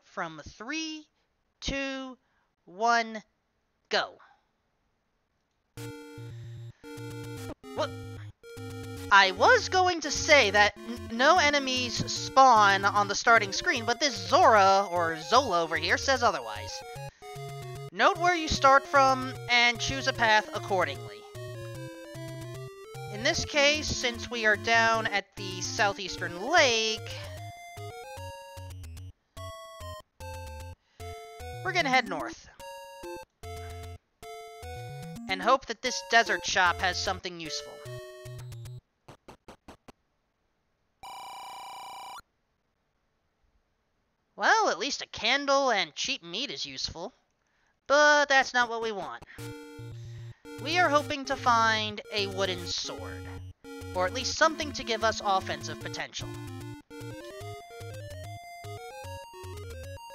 from 3, 2, 1, go. What? I was going to say that no enemies spawn on the starting screen, but this Zora, or Zola over here, says otherwise. Note where you start from and choose a path accordingly. In this case, since we are down at the southeastern lake, we're gonna head north. And hope that this desert shop has something useful. Well, at least a candle and cheap meat is useful. But that's not what we want. We are hoping to find a wooden sword. Or at least something to give us offensive potential.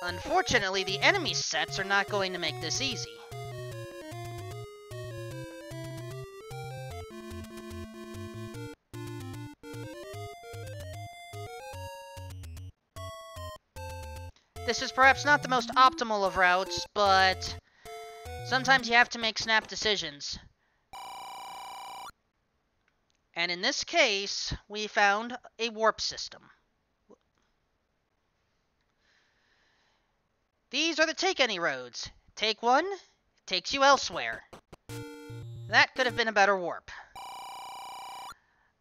Unfortunately, the enemy sets are not going to make this easy. This is perhaps not the most optimal of routes, but sometimes you have to make snap decisions. And in this case, we found a warp system. These are the Take Any roads. Take one, takes you elsewhere. That could have been a better warp.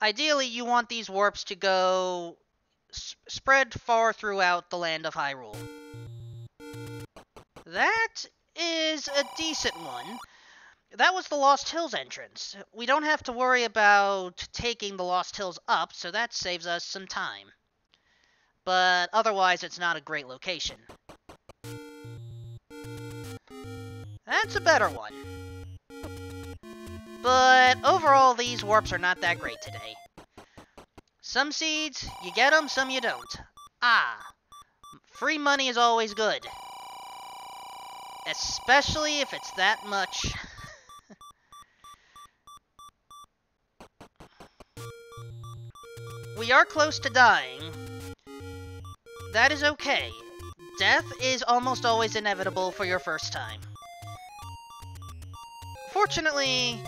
Ideally, you want these warps to go spread far throughout the land of Hyrule. That is a decent one. That was the Lost Hills entrance. We don't have to worry about taking the Lost Hills up, so that saves us some time. But otherwise, it's not a great location. That's a better one. But overall, these warps are not that great today. Some seeds, you get them, some you don't. Ah, free money is always good. Especially if it's that much. We are close to dying. That is okay. Death is almost always inevitable for your first time. Fortunately,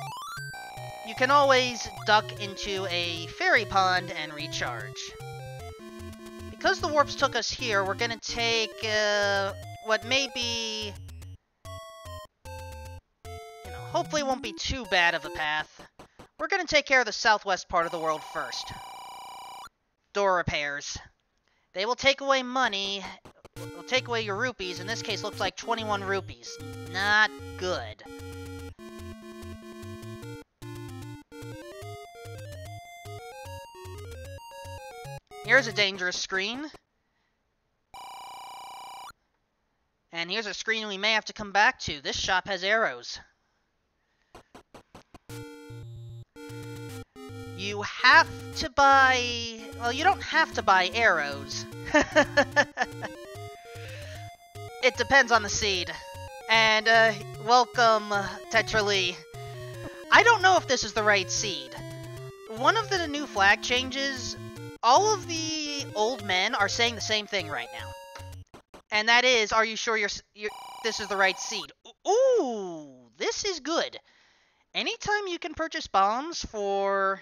you can always duck into a fairy pond and recharge. Because the warps took us here, we're gonna take what may be, hopefully won't be too bad of a path. We're gonna take care of the southwest part of the world first. Door repairs. They will take away money, will take away your rupees. In this case, looks like 21 rupees. Not good. Here's a dangerous screen. And here's a screen we may have to come back to. This shop has arrows. You have to buy... Well, you don't have to buy arrows. It depends on the seed. And, welcome, Tetra Lee. I don't know if this is the right seed. One of the new flag changes... All of the old men are saying the same thing right now. And that is, are you sure this is the right seed? Ooh, this is good. Anytime you can purchase bombs for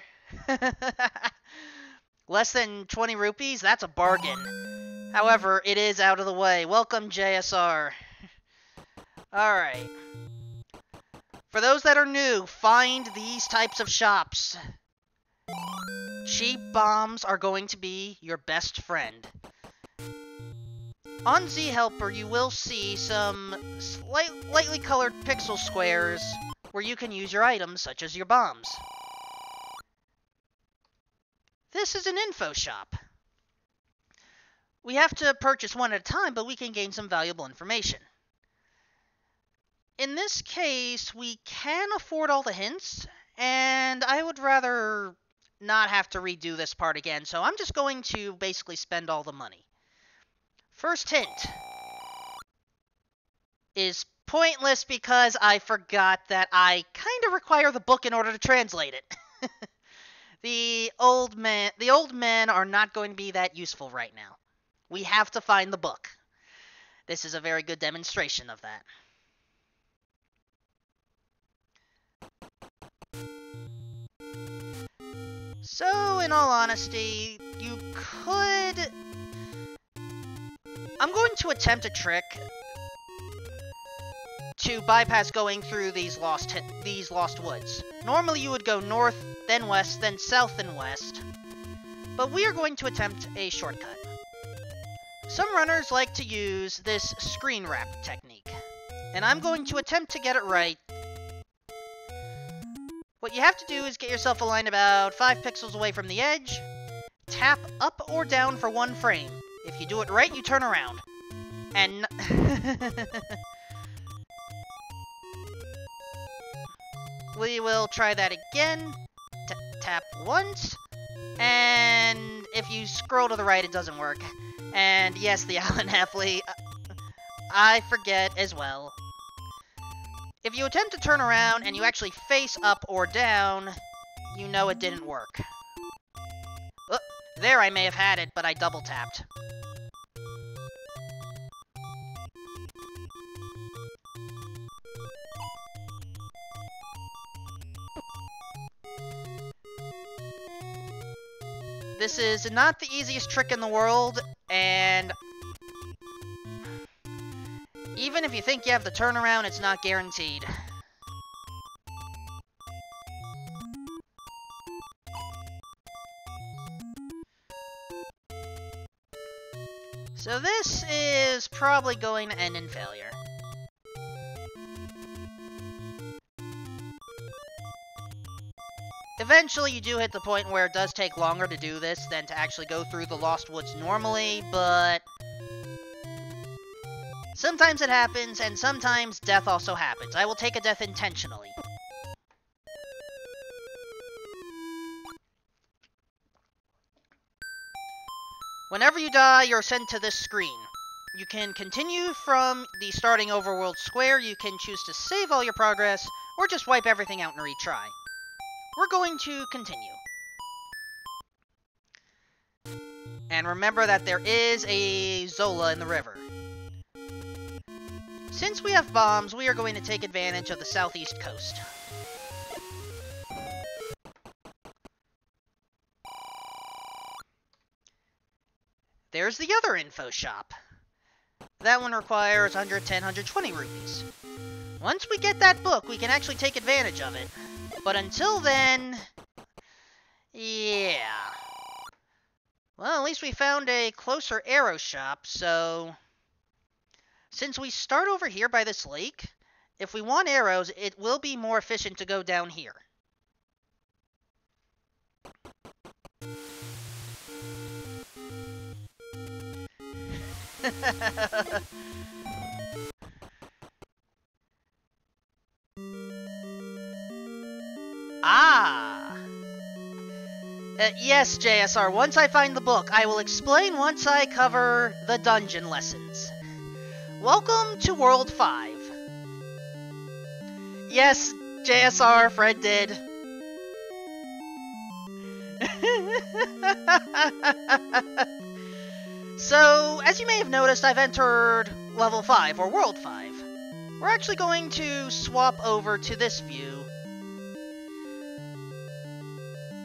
less than 20 rupees, that's a bargain. However, it is out of the way. Welcome, JSR. Alright. For those that are new, find these types of shops. Cheap bombs are going to be your best friend. On Z Helper, you will see some lightly colored pixel squares where you can use your items, such as your bombs. This is an info shop. We have to purchase one at a time, but we can gain some valuable information. In this case, we can afford all the hints, and I would rather not have to redo this part again, so I'm just going to basically spend all the money. First hint is pointless because I forgot that I kind of require the book in order to translate it. The old men are not going to be that useful right now. We have to find the book. This is a very good demonstration of that. So, in all honesty, you could... I'm going to attempt a trick to bypass going through these lost woods. Normally you would go north, then west, then south and west, but we are going to attempt a shortcut. Some runners like to use this screen wrap technique, and I'm going to attempt to get it right. What you have to do is get yourself aligned about 5 pixels away from the edge, tap up or down for 1 frame. If you do it right, you turn around. And... we will try that again. Tap once. And if you scroll to the right, it doesn't work. And yes, the Alan Halfley, I forget as well. If you attempt to turn around and you actually face up or down, you know it didn't work. Oh, there I may have had it, but I double tapped. This is not the easiest trick in the world, and even if you think you have the turnaround, it's not guaranteed. So this is probably going to end in failure. Eventually, you do hit the point where it does take longer to do this than to actually go through the Lost Woods normally, but sometimes it happens, and sometimes death also happens. I will take a death intentionally. Whenever you die, you're sent to this screen. You can continue from the starting overworld square, you can choose to save all your progress, or just wipe everything out and retry. We're going to continue. And remember that there is a Zola in the river. Since we have bombs, we are going to take advantage of the southeast coast. There's the other info shop. That one requires 110, 120 rupees. Once we get that book, we can actually take advantage of it. But until then, yeah. Well, at least we found a closer arrow shop, so since we start over here by this lake, if we want arrows, it will be more efficient to go down here. Ah! Yes, JSR, once I find the book, I will explain once I cover the dungeon lessons. Welcome to World 5. Yes, JSR, Fred did. So, as you may have noticed, I've entered Level 5, or World 5. We're actually going to swap over to this view.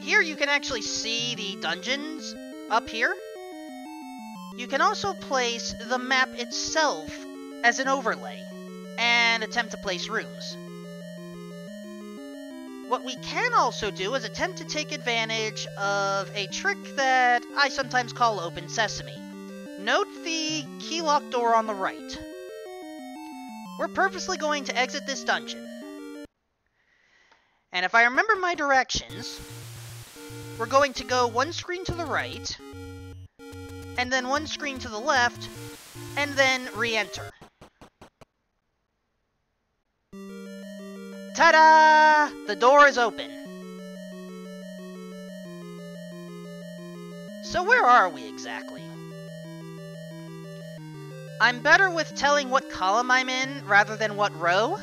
Here you can actually see the dungeons up here. You can also place the map itself as an overlay, and attempt to place rooms. What we can also do is attempt to take advantage of a trick that I sometimes call Open Sesame. Note the key lock door on the right. We're purposely going to exit this dungeon. And if I remember my directions, we're going to go one screen to the right, and then one screen to the left, and then re-enter. Ta-da! The door is open. So where are we exactly? I'm better with telling what column I'm in rather than what row.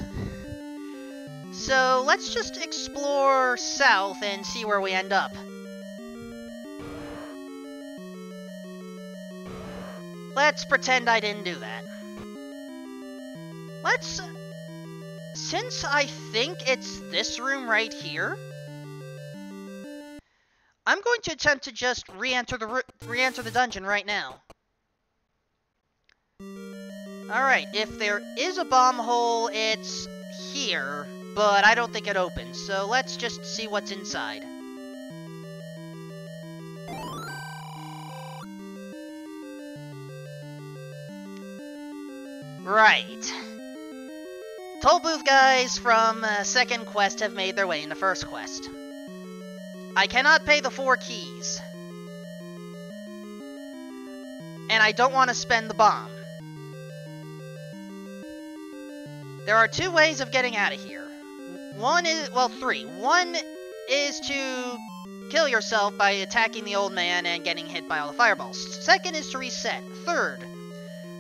So let's just explore south and see where we end up. Let's pretend I didn't do that. Let's... Since I think it's this room right here, I'm going to attempt to just re-enter the dungeon right now. Alright, if there is a bomb hole, it's here, but I don't think it opens, so let's just see what's inside. Right. Toll booth guys from second quest have made their way into first quest. I cannot pay the 4 keys. And I don't want to spend the bomb. There are 2 ways of getting out of here. One is, well, 3. One is to kill yourself by attacking the old man and getting hit by all the fireballs. Second is to reset. Third,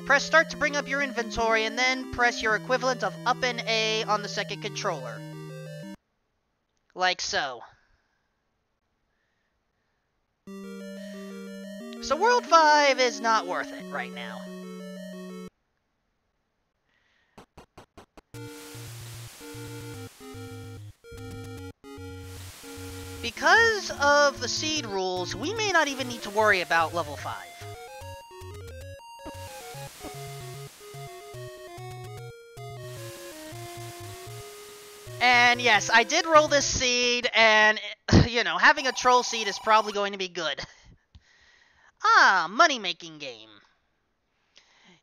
press start to bring up your inventory and then press your equivalent of up and A on the second controller. Like so. So World 5 is not worth it right now. Because of the seed rules, we may not even need to worry about level 5. And yes, I did roll this seed, and, you know, having a troll seed is probably going to be good. Ah, money-making game.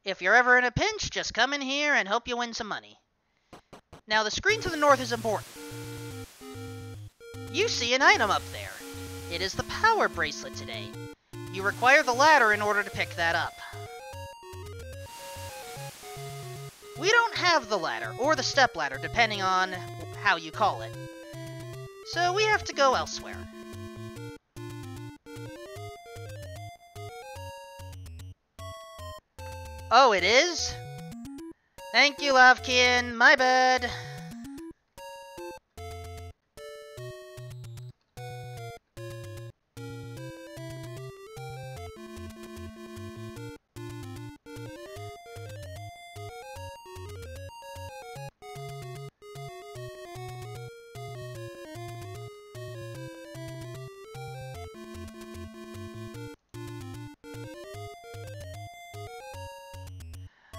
If you're ever in a pinch, just come in here and hope you win some money. Now, the screen to the north is important. You see an item up there. It is the power bracelet today. You require the ladder in order to pick that up. We don't have the ladder, or the step ladder, depending on how you call it. So we have to go elsewhere. Oh, it is? Thank you, Lavkian. My bad.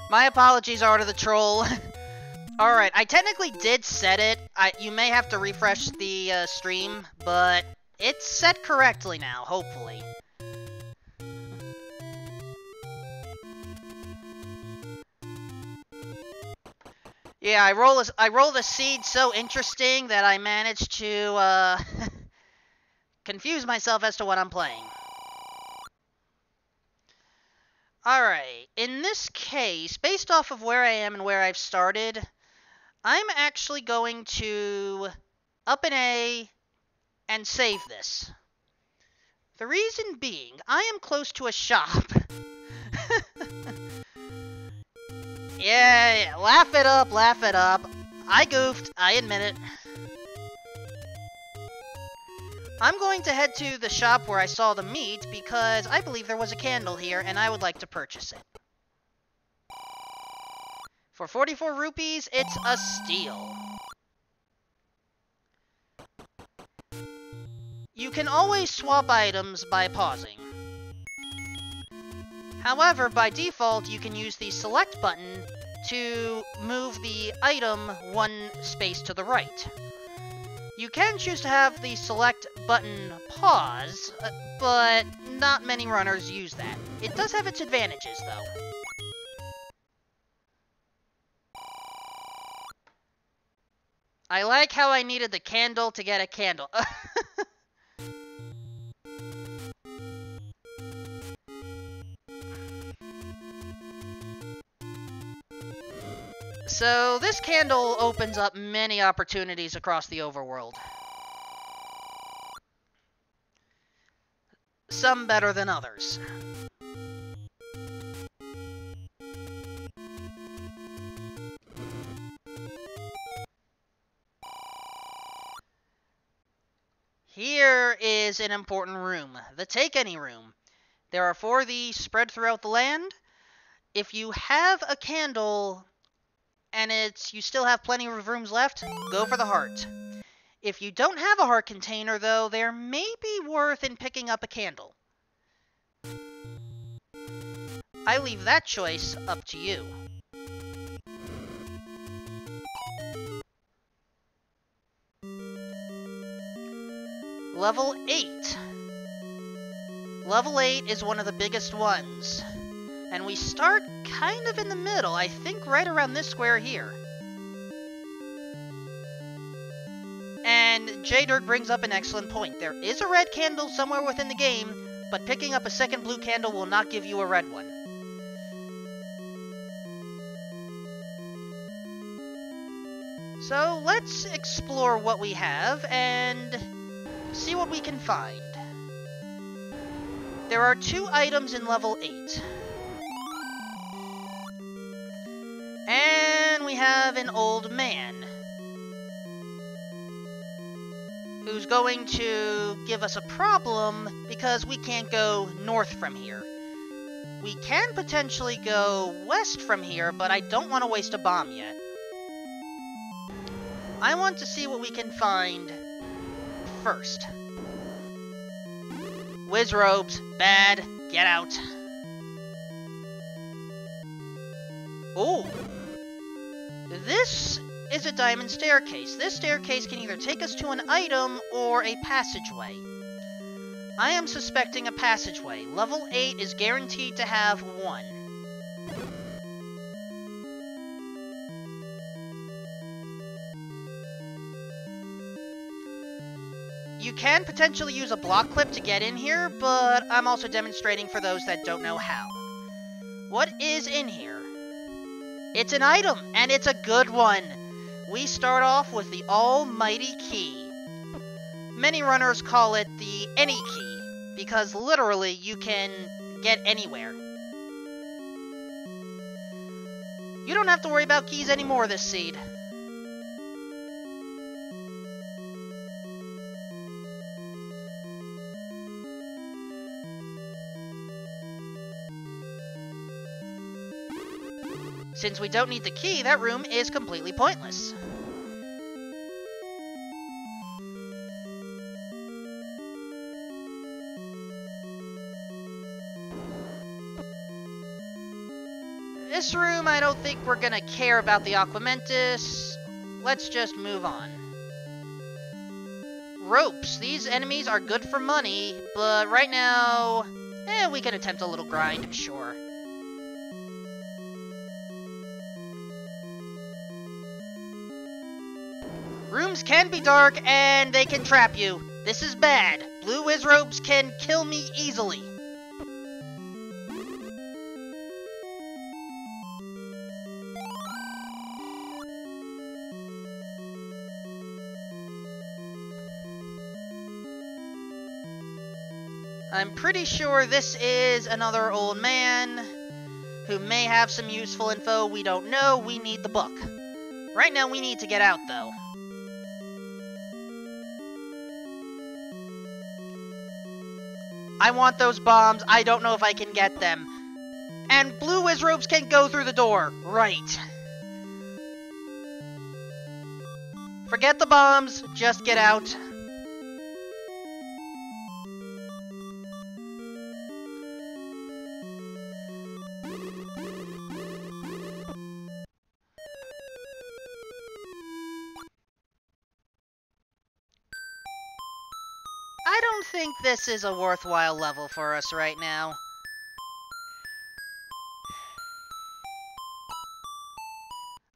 My apologies are to the troll. Alright, I technically did set it. You may have to refresh the stream, but it's set correctly now, hopefully. Yeah, I rolled a seed so interesting that I managed to confuse myself as to what I'm playing. Alright, in this case, based off of where I am and where I've started, I'm actually going to up an A and save this. The reason being, I am close to a shop. Yeah, laugh it up, laugh it up. I goofed, I admit it. I'm going to head to the shop where I saw the meat because I believe there was a candle here and I would like to purchase it. For 44 rupees, it's a steal. You can always swap items by pausing. However, by default, you can use the select button to move the item 1 space to the right. You can choose to have the select button pause, but not many runners use that. It does have its advantages, though. I like how I needed the candle to get a candle. So, this candle opens up many opportunities across the overworld. Some better than others. Here is an important room, the Take Any room. There are 4 of these spread throughout the land. If you have a candle and you still have plenty of rooms left, go for the heart. If you don't have a heart container, though, there may be worth in picking up a candle. I leave that choice up to you. Level 8. Level 8 is one of the biggest ones. And we start kind of in the middle, I think right around this square here. And J-Dirt brings up an excellent point. There is a red candle somewhere within the game, but picking up a second blue candle will not give you a red one. So let's explore what we have and see what we can find. There are 2 items in level 8. And we have an old man who's going to give us a problem because we can't go north from here. We can potentially go west from here, but I don't want to waste a bomb yet. I want to see what we can find first. Whiz robes, bad, get out. Oh, this is a diamond staircase. This staircase can either take us to an item or a passageway. I am suspecting a passageway. Level 8 is guaranteed to have 1. You can potentially use a block clip to get in here, but I'm also demonstrating for those that don't know how. What is in here? It's an item, and it's a good one. We start off with the almighty key. Many runners call it the any key, because literally you can get anywhere. You don't have to worry about keys anymore this seed. Since we don't need the key, that room is completely pointless. This room, I don't think we're gonna care about the Aquamentus. Let's just move on. Ropes. These enemies are good for money, but right now, we can attempt a little grind, sure. Rooms can be dark, and they can trap you. This is bad. Blue whiz robes can kill me easily. I'm pretty sure this is another old man who may have some useful info. We don't know. We need the book. Right now, we need to get out, though. I want those bombs. I don't know if I can get them. And blue whiz robes can go through the door. Right. Forget the bombs. Just get out. I don't think this is a worthwhile level for us right now.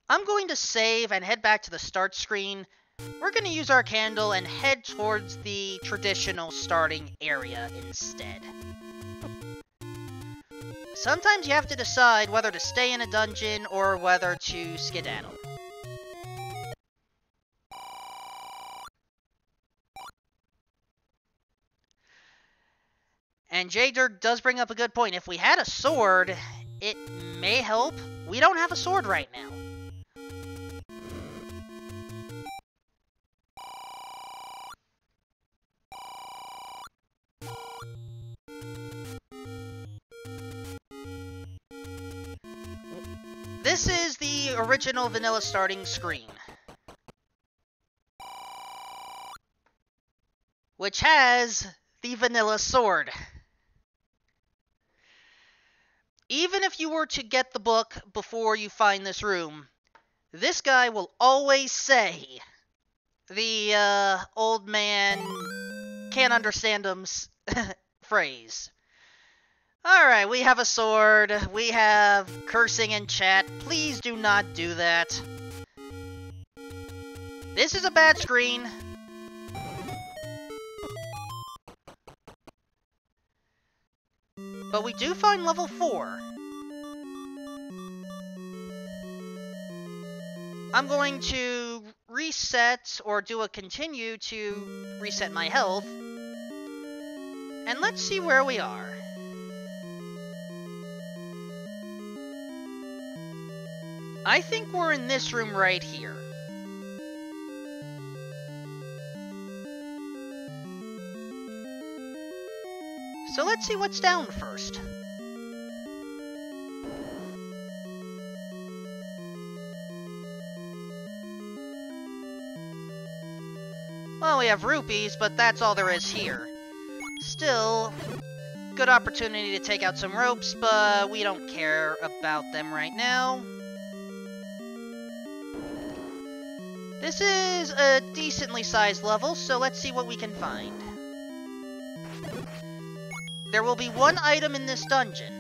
I'm going to save and head back to the start screen. We're going to use our candle and head towards the traditional starting area instead. Sometimes you have to decide whether to stay in a dungeon or whether to skedaddle. And J-Dirk does bring up a good point. If we had a sword, it may help. We don't have a sword right now. this is the original vanilla starting screen, which has the vanilla sword. Even if you were to get the book before you find this room, this guy will always say the old man can't understand him's phrase. Alright, we have a sword, we have cursing in chat. Please do not do that. This is a bad screen. But we do find level 4. I'm going to reset, or do a continue to reset my health. And let's see where we are. I think we're in this room right here. So let's see what's down first. Well, we have rupees, but that's all there is here. Still, good opportunity to take out some ropes, but we don't care about them right now. This is a decently sized level, so let's see what we can find. There will be one item in this dungeon.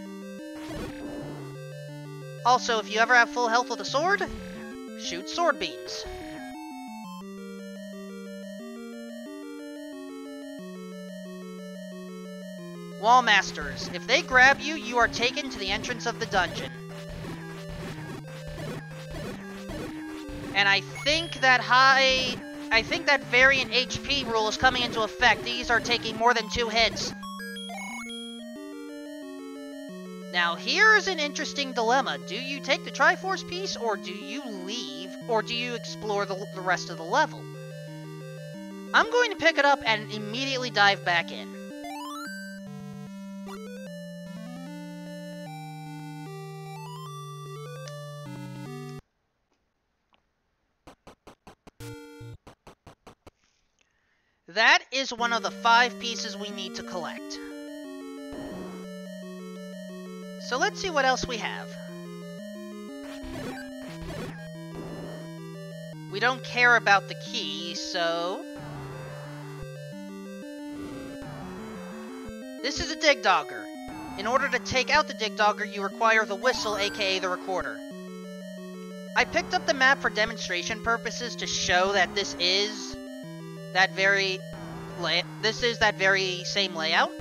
Also, if you ever have full health with a sword, shoot sword beams. Wall Masters. If they grab you, you are taken to the entrance of the dungeon. And I think that variant HP rule is coming into effect. These are taking more than 2 hits. Now, here's an interesting dilemma. Do you take the Triforce piece, or do you leave, or do you explore the rest of the level? I'm going to pick it up and immediately dive back in. That is one of the 5 pieces we need to collect. So let's see what else we have. We don't care about the key, so... This is a Dig Dogger. In order to take out the Dig Dogger, you require the whistle, aka the recorder. I picked up the map for demonstration purposes to show that this is that very same layout.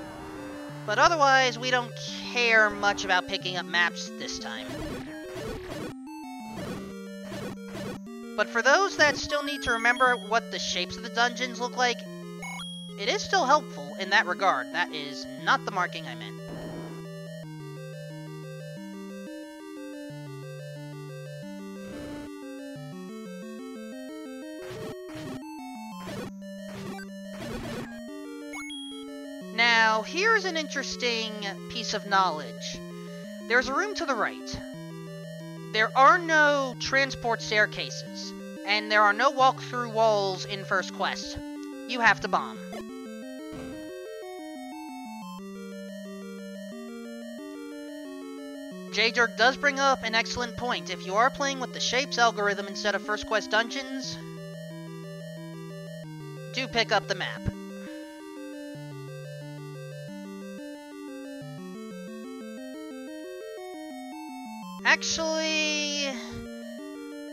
But otherwise, we don't care much about picking up maps this time. But for those that still need to remember what the shapes of the dungeons look like, it is still helpful in that regard. That is not the marking I meant. Now, here's an interesting piece of knowledge. There's a room to the right. There are no transport staircases, and there are no walk-through walls in First Quest. You have to bomb. J-Dirk does bring up an excellent point. If you are playing with the Shapes algorithm instead of First Quest dungeons, do pick up the map. Actually,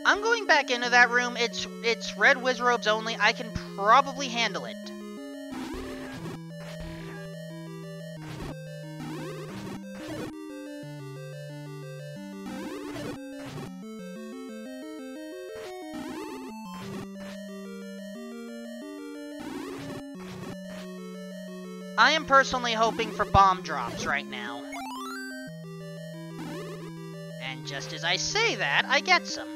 I'm going back into that room. It's red Wizrobes only. I can probably handle it. I am personally hoping for bomb drops right now. And just as I say that, I get some.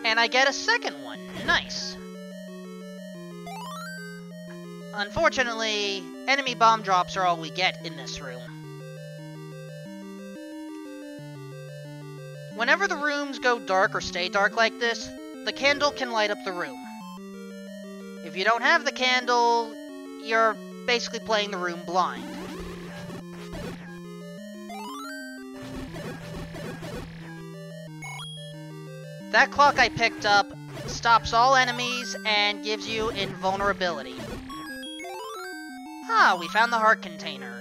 And I get a second one. Nice. Unfortunately, enemy bomb drops are all we get in this room. Whenever the rooms go dark or stay dark like this, the candle can light up the room. If you don't have the candle, you're basically playing the room blind. That clock I picked up stops all enemies and gives you invulnerability. Ah, we found the heart container.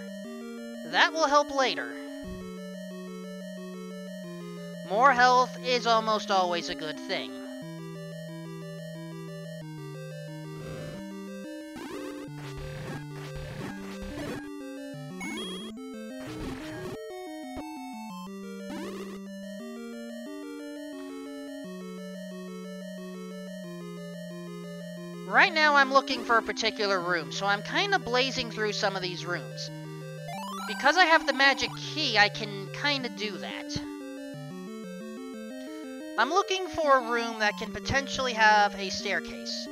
That will help later. More health is almost always a good thing. Right now I'm looking for a particular room, so I'm kind of blazing through some of these rooms. Because I have the magic key, I can kind of do that. I'm looking for a room that can potentially have a staircase.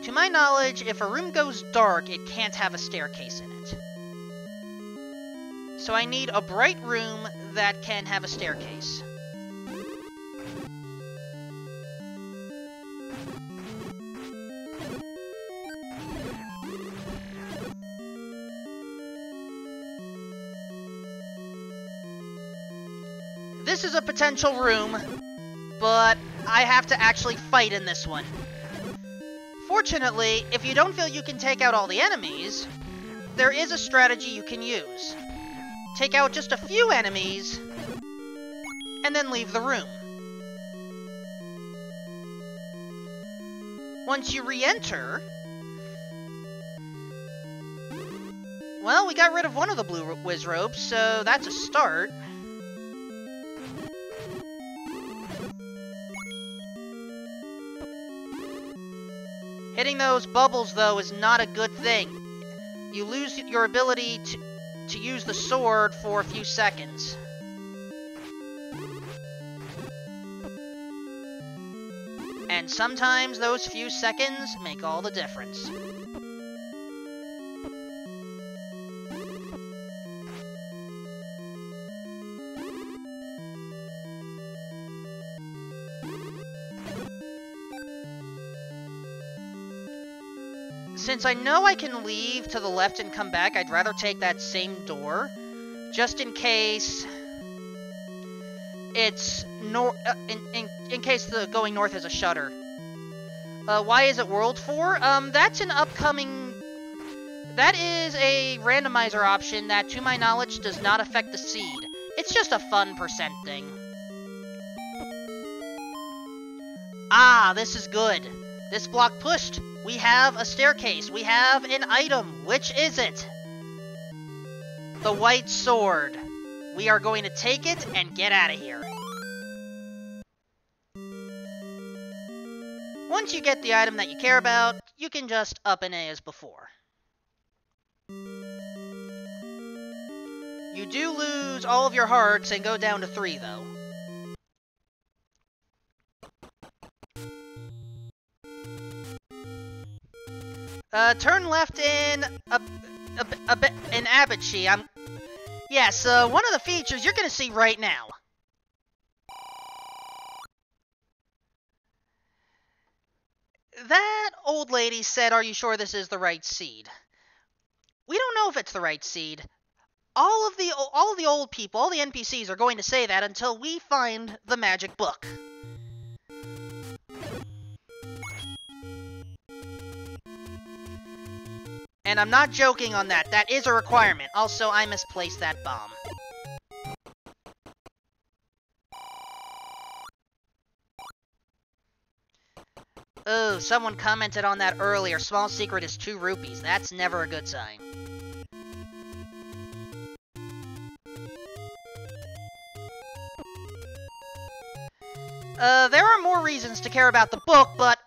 To my knowledge, if a room goes dark, it can't have a staircase in it. So I need a bright room that can have a staircase. This is a potential room, but I have to actually fight in this one. Fortunately, if you don't feel you can take out all the enemies, there is a strategy you can use. Take out just a few enemies, and then leave the room. Once you re-enter... Well, we got rid of one of the blue whiz robes, so that's a start. Hitting those bubbles, though, is not a good thing. You lose your ability to use the sword for a few seconds. And sometimes those few seconds make all the difference. Since I know I can leave to the left and come back, I'd rather take that same door, just in case it's in case the going north is a shutter. Why is it World 4? That's an upcoming... That is a randomizer option that, to my knowledge, does not affect the seed. It's just a fun percent thing. Ah, this is good. This block pushed. We have a staircase. We have an item. Which is it? The white sword. We are going to take it and get out of here. Once you get the item that you care about, you can just up and A as before. You do lose all of your hearts and go down to 3, though. Turn left in in Abachi. Yes, one of the features you're gonna see right now. That old lady said, "Are you sure this is the right seed?" We don't know if it's the right seed. All of the old people, all the NPCs are going to say that until we find the magic book. And I'm not joking on that. That is a requirement. Also, I misplaced that bomb. Oh, someone commented on that earlier. Small secret is 2 rupees. That's never a good sign. There are more reasons to care about the book, but...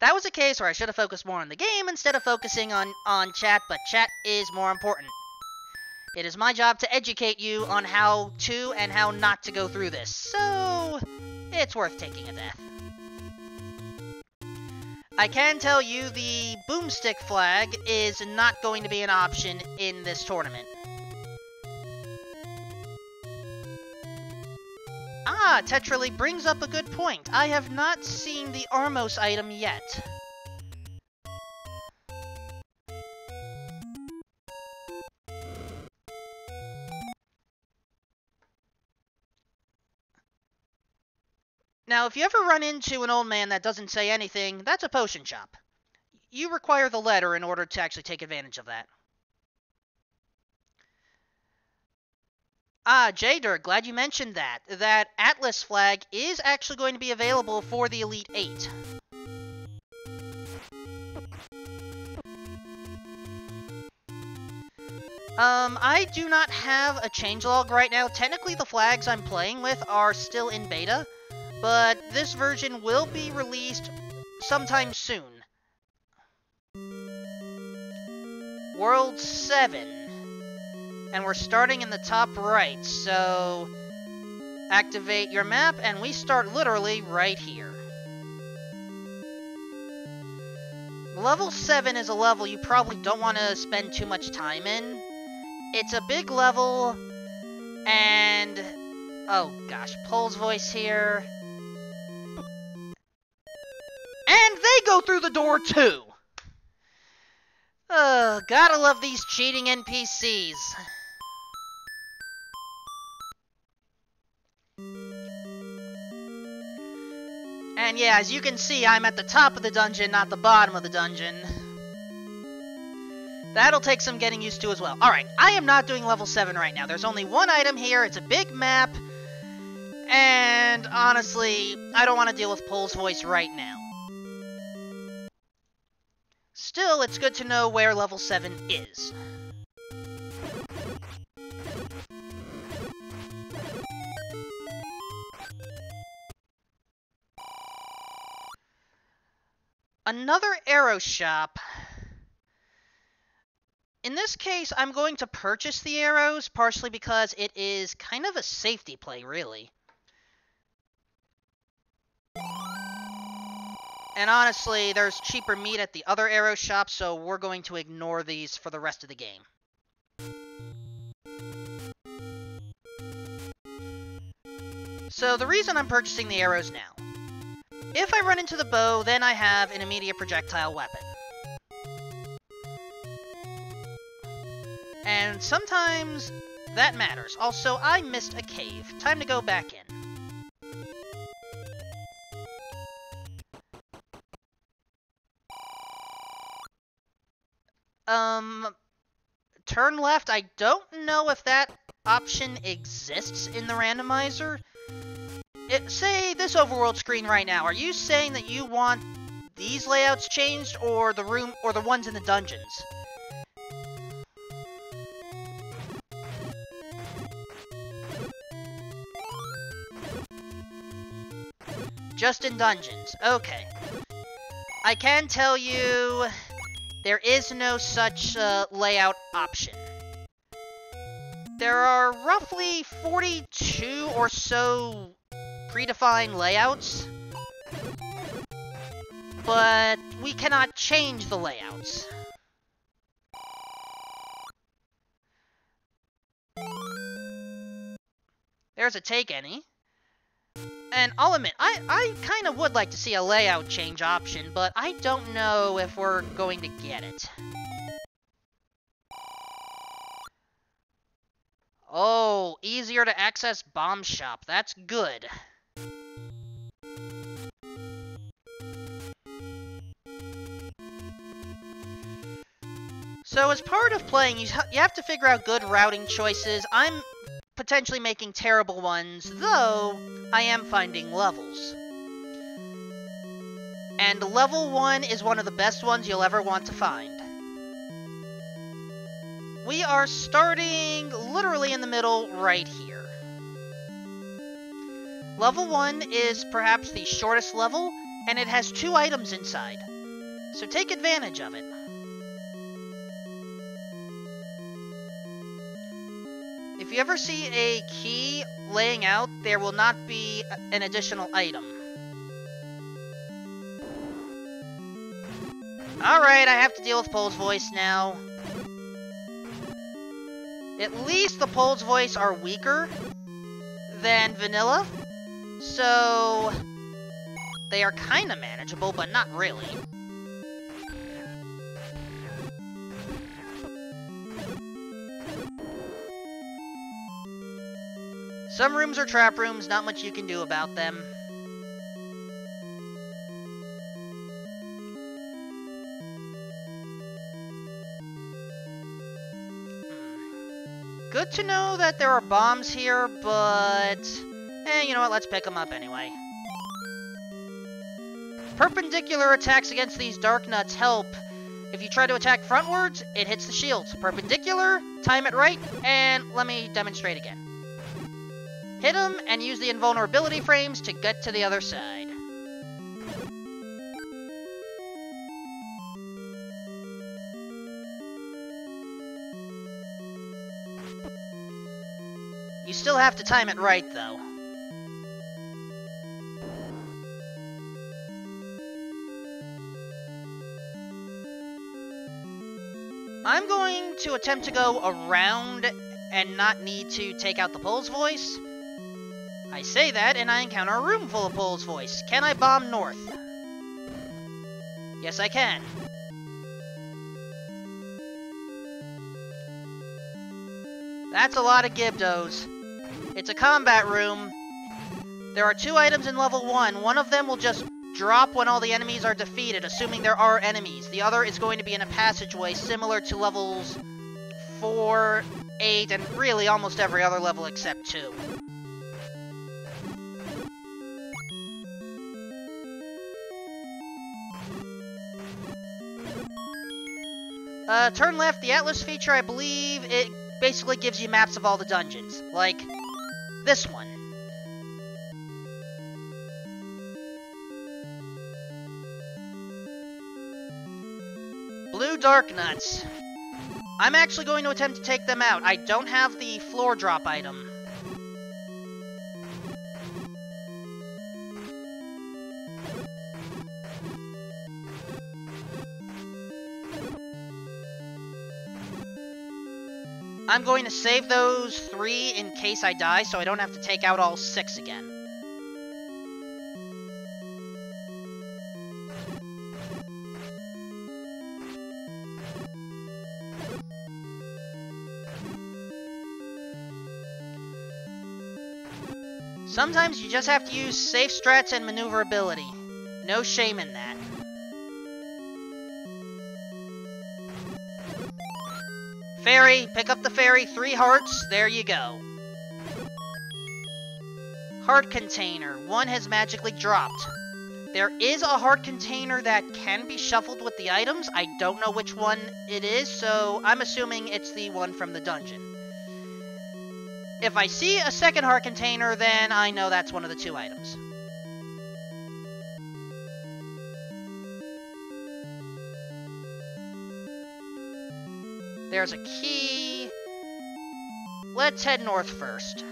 That was a case where I should have focused more on the game instead of focusing on chat, but chat is more important. It is my job to educate you on how to and how not to go through this, so it's worth taking a death. I can tell you the boomstick flag is not going to be an option in this tournament. Ah, Tetrally brings up a good point. I have not seen the Armos item yet. Now, if you ever run into an old man that doesn't say anything, that's a potion shop. You require the letter in order to actually take advantage of that. Ah, Jader, glad you mentioned that. That Atlas flag is actually going to be available for the Elite 8. I do not have a changelog right now. Technically, the flags I'm playing with are still in beta, but this version will be released sometime soon. World 7. And we're starting in the top right, so activate your map, and we start literally right here. Level 7 is a level you probably don't want to spend too much time in. It's a big level, and... oh gosh, Pole's voice here. And they go through the door too! Gotta love these cheating NPCs. And yeah, as you can see, I'm at the top of the dungeon, not the bottom of the dungeon. That'll take some getting used to as well. Alright, I am not doing level 7 right now. There's only one item here, it's a big map, and honestly, I don't want to deal with Pole's voice right now. Still, it's good to know where level 7 is. Another arrow shop. In this case, I'm going to purchase the arrows, partially because it is kind of a safety play, really. And honestly, there's cheaper meat at the other arrow shop, so we're going to ignore these for the rest of the game. So the reason I'm purchasing the arrows now. If I run into the bow, then I have an immediate projectile weapon. And sometimes that matters. Also, I missed a cave. Time to go back in. Turn left, I don't know if that option exists in the randomizer. Say this overworld screen right now. Are you saying that you want these layouts changed, or the room, or the ones in the dungeons? Just in dungeons. Okay. I can tell you there is no such layout option. There are roughly 42 or so predefined layouts, but we cannot change the layouts. There's a take any. And I'll admit, I kind of would like to see a layout change option, but I don't know if we're going to get it. Oh, easier to access bomb shop. That's good. So as part of playing, you have to figure out good routing choices. I'm potentially making terrible ones, though I am finding levels. And level 1 is one of the best ones you'll ever want to find. We are starting literally in the middle right here. Level 1 is perhaps the shortest level, and it has 2 items inside. So take advantage of it. If you ever see a key laying out, there will not be an additional item. Alright, I have to deal with Pole's voice now. At least the Pole's voice are weaker than vanilla, so they are kind of manageable, but not really. Some rooms are trap rooms, not much you can do about them. Good to know that there are bombs here, but you know what, let's pick them up anyway. Perpendicular attacks against these dark nuts help. If you try to attack frontwards, it hits the shields. Perpendicular, time it right, and let me demonstrate again. Hit them and use the invulnerability frames to get to the other side. You still have to time it right, though. I'm going to attempt to go around and not need to take out the Pole's voice. I say that, and I encounter a room full of Pole's voice. Can I bomb north? Yes, I can. That's a lot of Gibdos. It's a combat room. There are 2 items in level 1. One of them will just drop when all the enemies are defeated, assuming there are enemies. The other is going to be in a passageway similar to levels 4, 8, and really almost every other level except 2. Turn left, the Atlas feature, I believe, it basically gives you maps of all the dungeons. Like this one. Blue Dark Nuts. I'm actually going to attempt to take them out. I don't have the floor drop item. I'm going to save those 3 in case I die, so I don't have to take out all 6 again. Sometimes you just have to use safe strats and maneuverability. No shame in that. Fairy, pick up the fairy, 3 hearts, there you go. Heart container, 1 has magically dropped. There is a heart container that can be shuffled with the items, I don't know which one it is, so I'm assuming it's the one from the dungeon. If I see a second heart container, then I know that's one of the 2 items. There's a key. Let's head north first.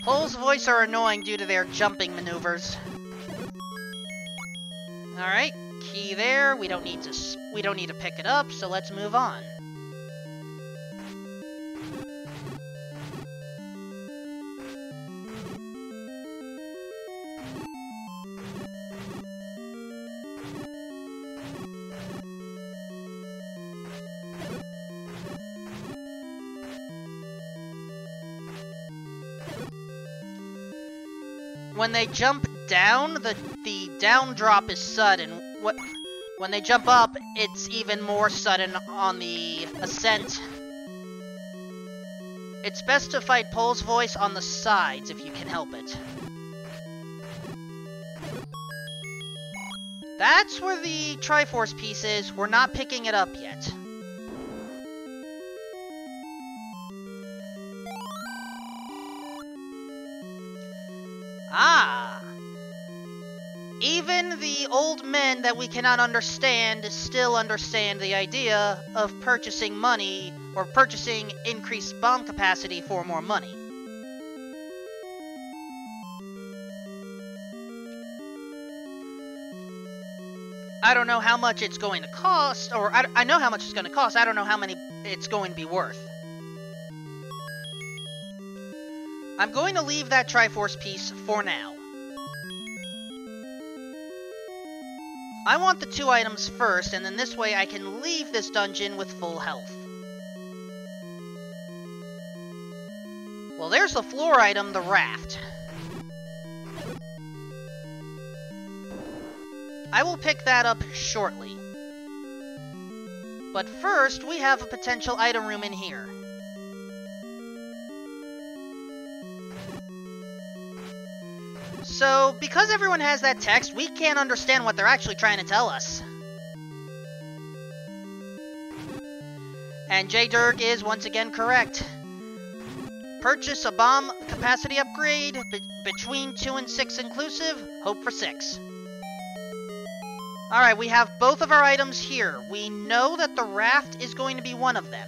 Pole's voice are annoying due to their jumping maneuvers. Alright. Key there. We don't need to pick it up, so let's move on. When they jump down, the down drop is sudden. When they jump up, it's even more sudden on the ascent. It's best to fight Pole's voice on the sides if you can help it. That's where the Triforce piece is. We're not picking it up yet. Ah! Even old men that we cannot understand still understand the idea of purchasing money or purchasing increased bomb capacity for more money. I don't know how much it's going to cost, or I know how much it's going to cost, I don't know how many it's going to be worth. I'm going to leave that Triforce piece for now. I want the 2 items first, and then this way I can leave this dungeon with full health. Well, there's the floor item, the raft. I will pick that up shortly. But first, we have a potential item room in here. So, because everyone has that text, we can't understand what they're actually trying to tell us. And J. Dirk is once again correct. Purchase a bomb capacity upgrade between 2 and 6 inclusive. Hope for 6. Alright, we have both of our items here. We know that the raft is going to be one of them.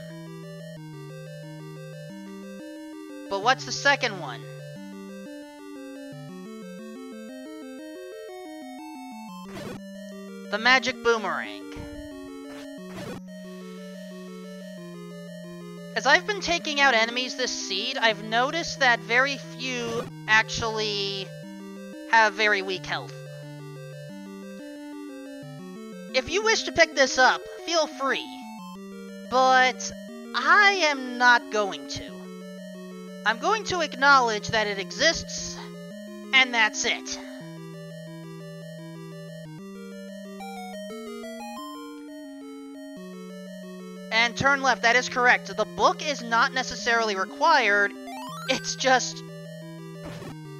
But what's the second one? The magic boomerang. As I've been taking out enemies this seed, I've noticed that very few actually have very weak health. If you wish to pick this up, feel free. But I am not going to. I'm going to acknowledge that it exists, and that's it. And turn left, that is correct. The book is not necessarily required, it's just,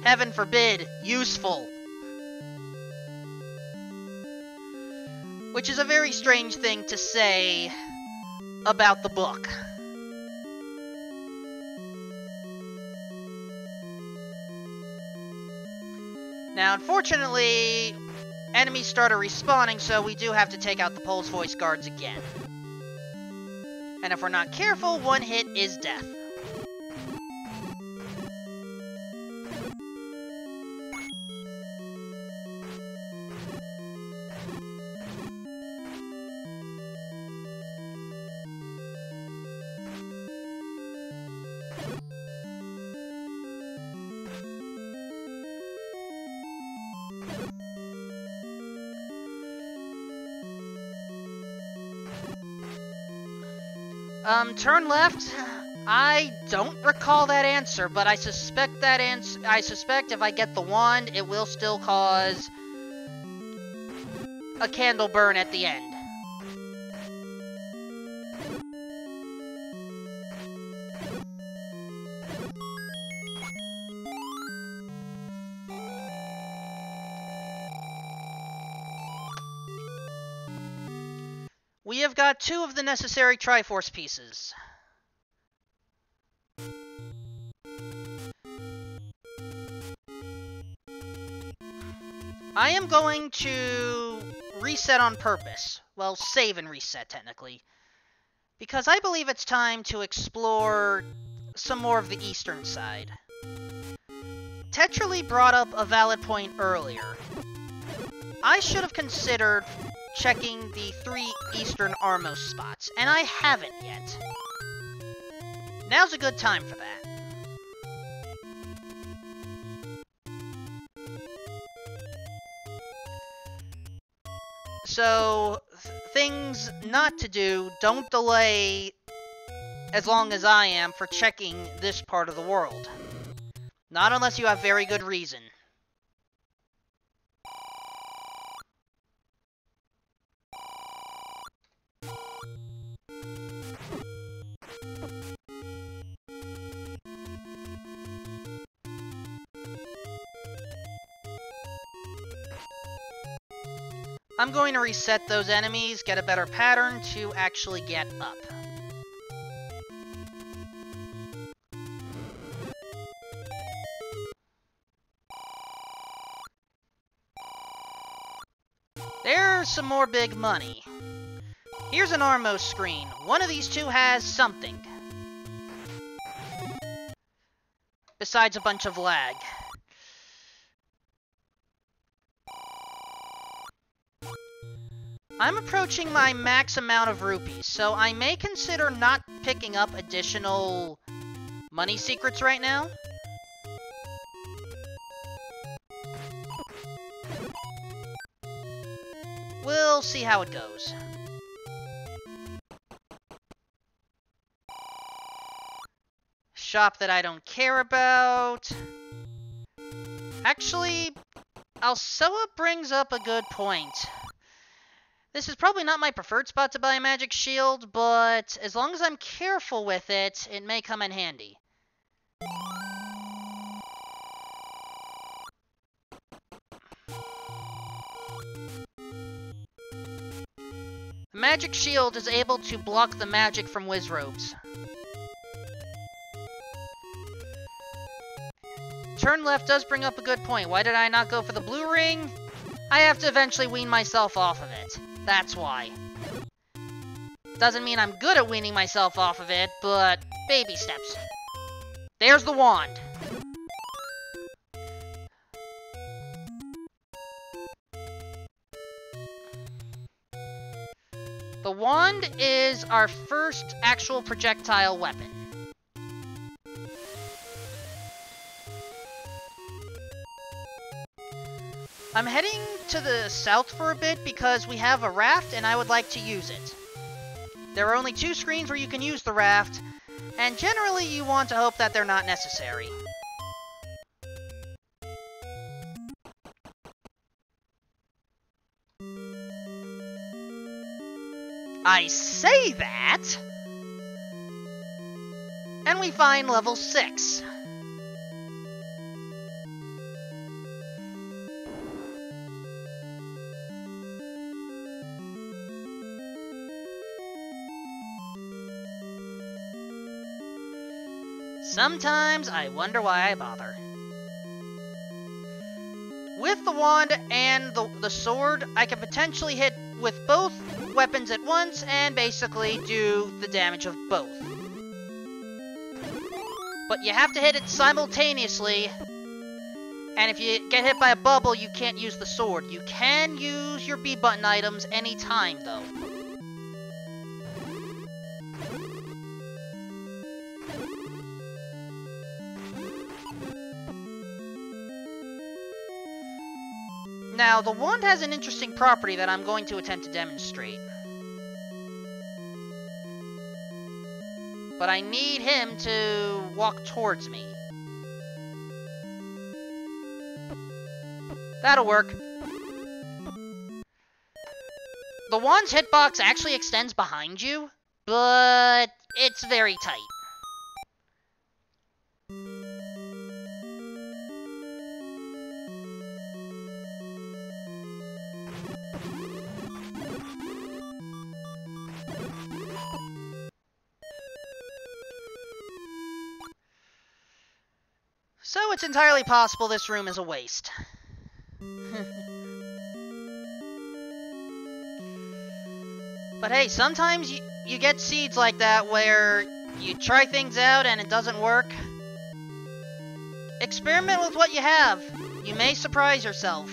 heaven forbid, useful. Which is a very strange thing to say about the book. Now, unfortunately, enemies started respawning, so we do have to take out the Pulse Voice guards again. And if we're not careful, one hit is death. Turn left? I don't recall that answer, but I suspect if I get the wand, it will still cause a candle burn at the end. We have got 2 of the necessary Triforce pieces. I am going to reset on purpose. Well, save and reset, technically. Because I believe it's time to explore some more of the eastern side. Tetrally brought up a valid point earlier. I should have considered checking the 3 eastern Armos spots, and I haven't yet. Now's a good time for that. So, things not to do, don't delay as long as I am for checking this part of the world. Not unless you have very good reason. I'm going to reset those enemies, get a better pattern to actually get up. There's some more big money. Here's an Armos screen. One of these two has something. Besides a bunch of lag. I'm approaching my max amount of rupees, so I may consider not picking up additional money secrets right now. We'll see how it goes. Shop that I don't care about. Actually, Alsoa brings up a good point. This is probably not my preferred spot to buy a magic shield, but as long as I'm careful with it, it may come in handy. The magic shield is able to block the magic from Wizrobes. Turn left does bring up a good point. Why did I not go for the blue ring? I have to eventually wean myself off of it. That's why. Doesn't mean I'm good at weaning myself off of it, but baby steps. There's the wand. The wand is our first actual projectile weapon. I'm heading to the south for a bit because we have a raft and I would like to use it. There are only 2 screens where you can use the raft, and generally you want to hope that they're not necessary. I say that, and we find level 6. Sometimes I wonder why I bother. With the wand and the sword, I can potentially hit with both weapons at once and basically do the damage of both. But you have to hit it simultaneously, and if you get hit by a bubble, you can't use the sword. You can use your B button items anytime, though. Now, the wand has an interesting property that I'm going to attempt to demonstrate. But I need him to walk towards me. That'll work. The wand's hitbox actually extends behind you, but it's very tight. So it's entirely possible this room is a waste. But hey, sometimes you get seeds like that where you try things out and it doesn't work. Experiment with what you have. You may surprise yourself.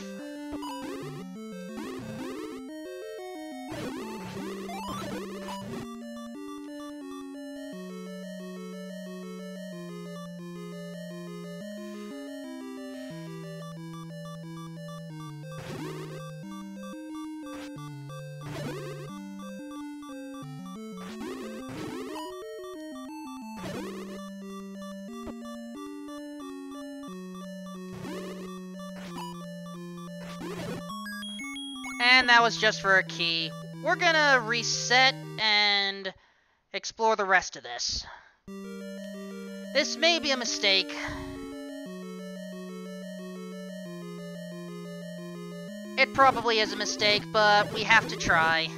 And that was just for a key. We're gonna reset and explore the rest of this. This may be a mistake. It probably is a mistake, but we have to try.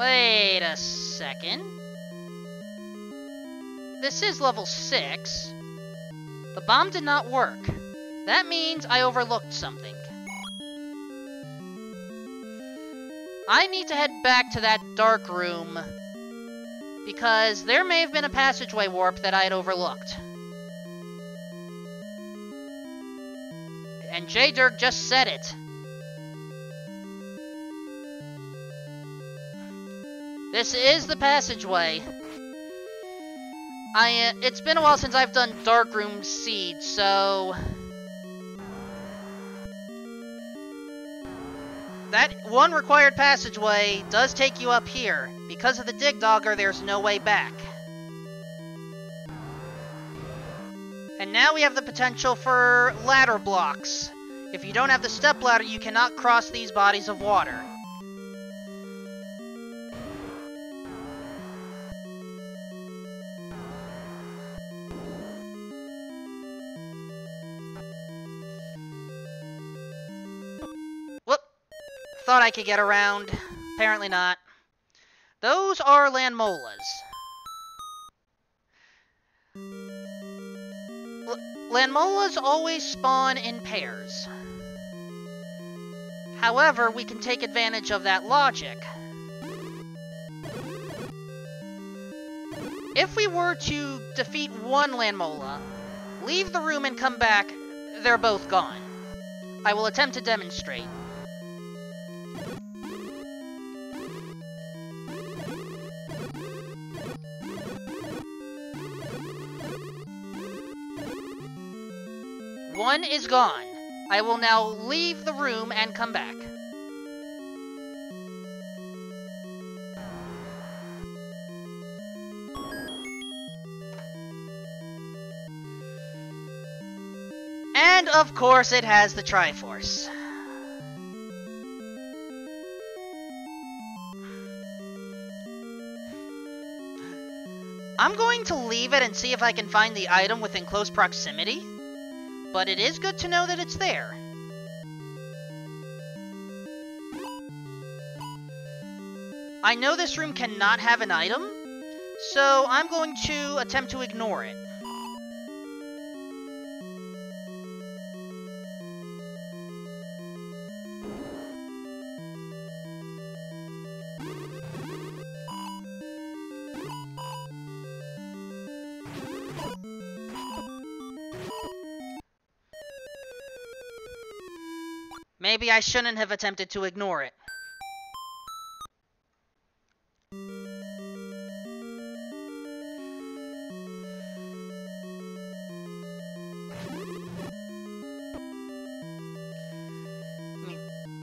Wait a second. This is level 6. The bomb did not work. That means I overlooked something. I need to head back to that dark room, because there may have been a passageway warp that I had overlooked. And J-Dirk just said it. This is the passageway. It's been a while since I've done Darkroom Siege, so... that one required passageway does take you up here. Because of the Dig Dogger, there's no way back. And now we have the potential for ladder blocks. If you don't have the step ladder, you cannot cross these bodies of water. Thought I could get around. Apparently not. Those are landmolas. Landmolas always spawn in pairs. However, we can take advantage of that logic. If we were to defeat one landmola, leave the room and come back, they're both gone. I will attempt to demonstrate. One is gone. I will now leave the room and come back. And of course it has the Triforce. I'm going to leave it and see if I can find the item within close proximity. But it is good to know that it's there. I know this room cannot have an item, so I'm going to attempt to ignore it. Maybe I shouldn't have attempted to ignore it.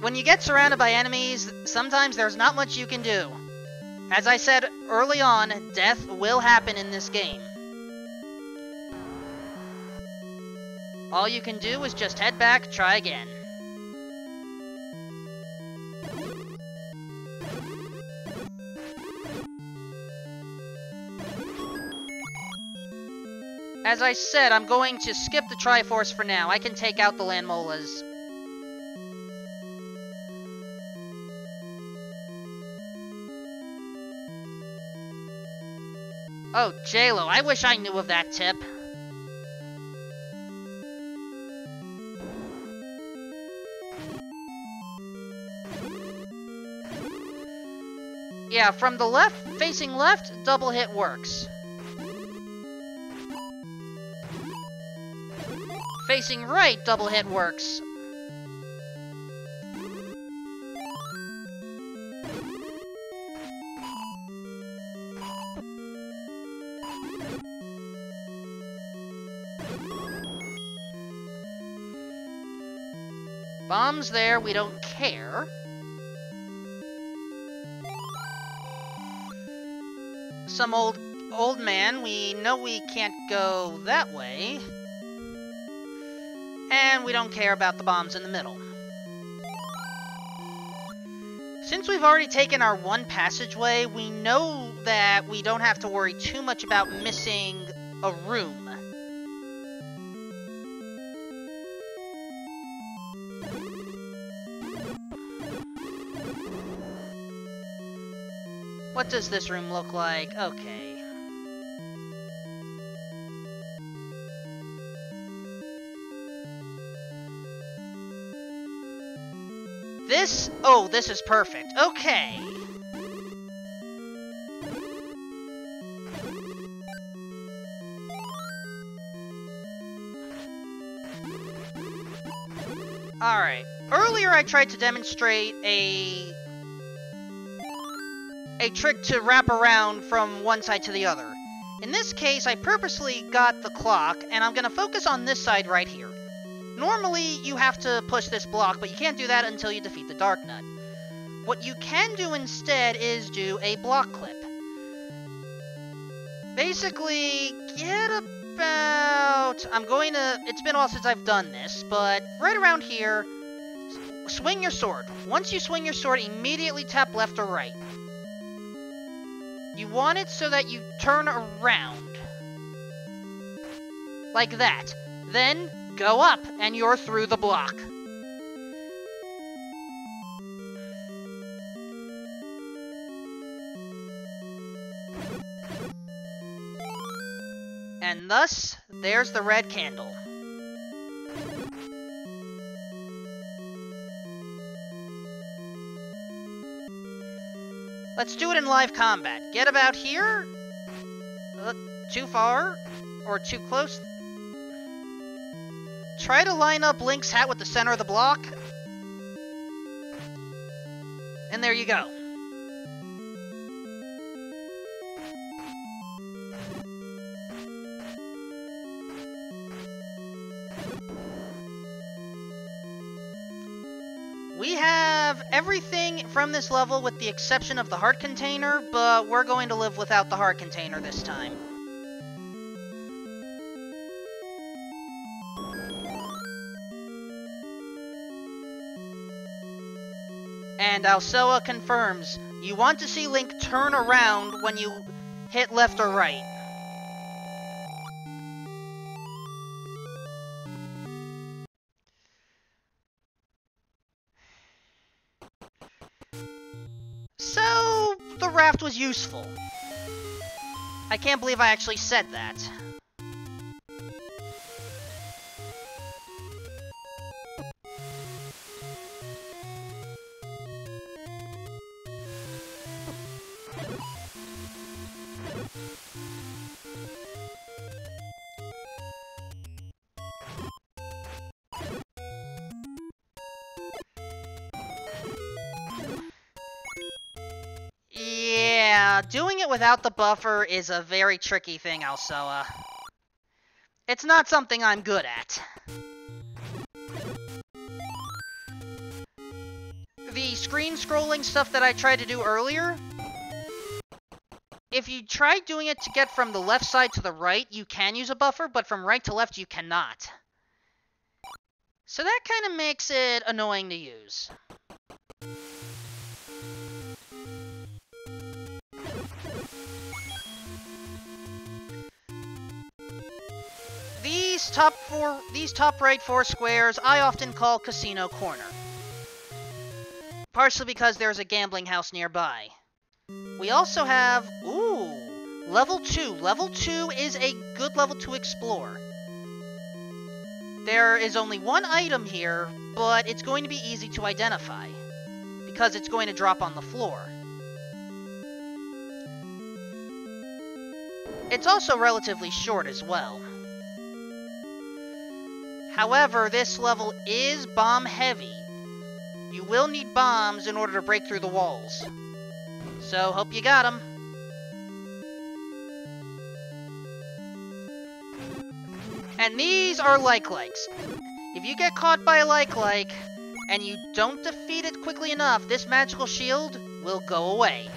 When you get surrounded by enemies, sometimes there's not much you can do. As I said early on, death will happen in this game. All you can do is just head back, try again. As I said, I'm going to skip the Triforce for now. I can take out the landmolas. Oh, JLo, I wish I knew of that tip. Yeah, from the left, facing left, double hit works. Facing right, double hit works. Bombs there, we don't care. Some old man, we know we can't go that way. And we don't care about the bombs in the middle. Since we've already taken our one passageway, we know that we don't have to worry too much about missing a room. What does this room look like? Okay. This is perfect. Okay. Alright. Earlier I tried to demonstrate a trick to wrap around from one side to the other. In this case, I purposely got the clock, and I'm gonna focus on this side right here. Normally, you have to push this block, but you can't do that until you defeat the Dark Nut. What you can do instead is do a block clip. Basically, get about... It's been a while since I've done this, but right around here, swing your sword. Once you swing your sword, immediately tap left or right. You want it so that you turn around. Like that. Then, go up, and you're through the block. And thus, there's the red candle. Let's do it in live combat. Get about here. Too far? Or too close? Try to line up Link's hat with the center of the block. And there you go. We have everything from this level with the exception of the heart container, but we're going to live without the heart container this time. And Alsoa confirms, you want to see Link turn around when you hit left or right. So, the raft was useful. I can't believe I actually said that. Yeah, doing it without the buffer is a very tricky thing, Alsoa. It's not something I'm good at. The screen scrolling stuff that I tried to do earlier, if you try doing it to get from the left side to the right, you can use a buffer, but from right to left, you cannot. So that kind of makes it annoying to use. These top right four squares I often call Casino Corner. Partially because there's a gambling house nearby. We also have, level 2. Level 2 is a good level to explore. There is only one item here, but it's going to be easy to identify, because it's going to drop on the floor. It's also relatively short as well. However, this level is bomb-heavy. You will need bombs in order to break through the walls. So, hope you got them. And these are like-likes. If you get caught by a like-like, and you don't defeat it quickly enough, this magical shield will go away.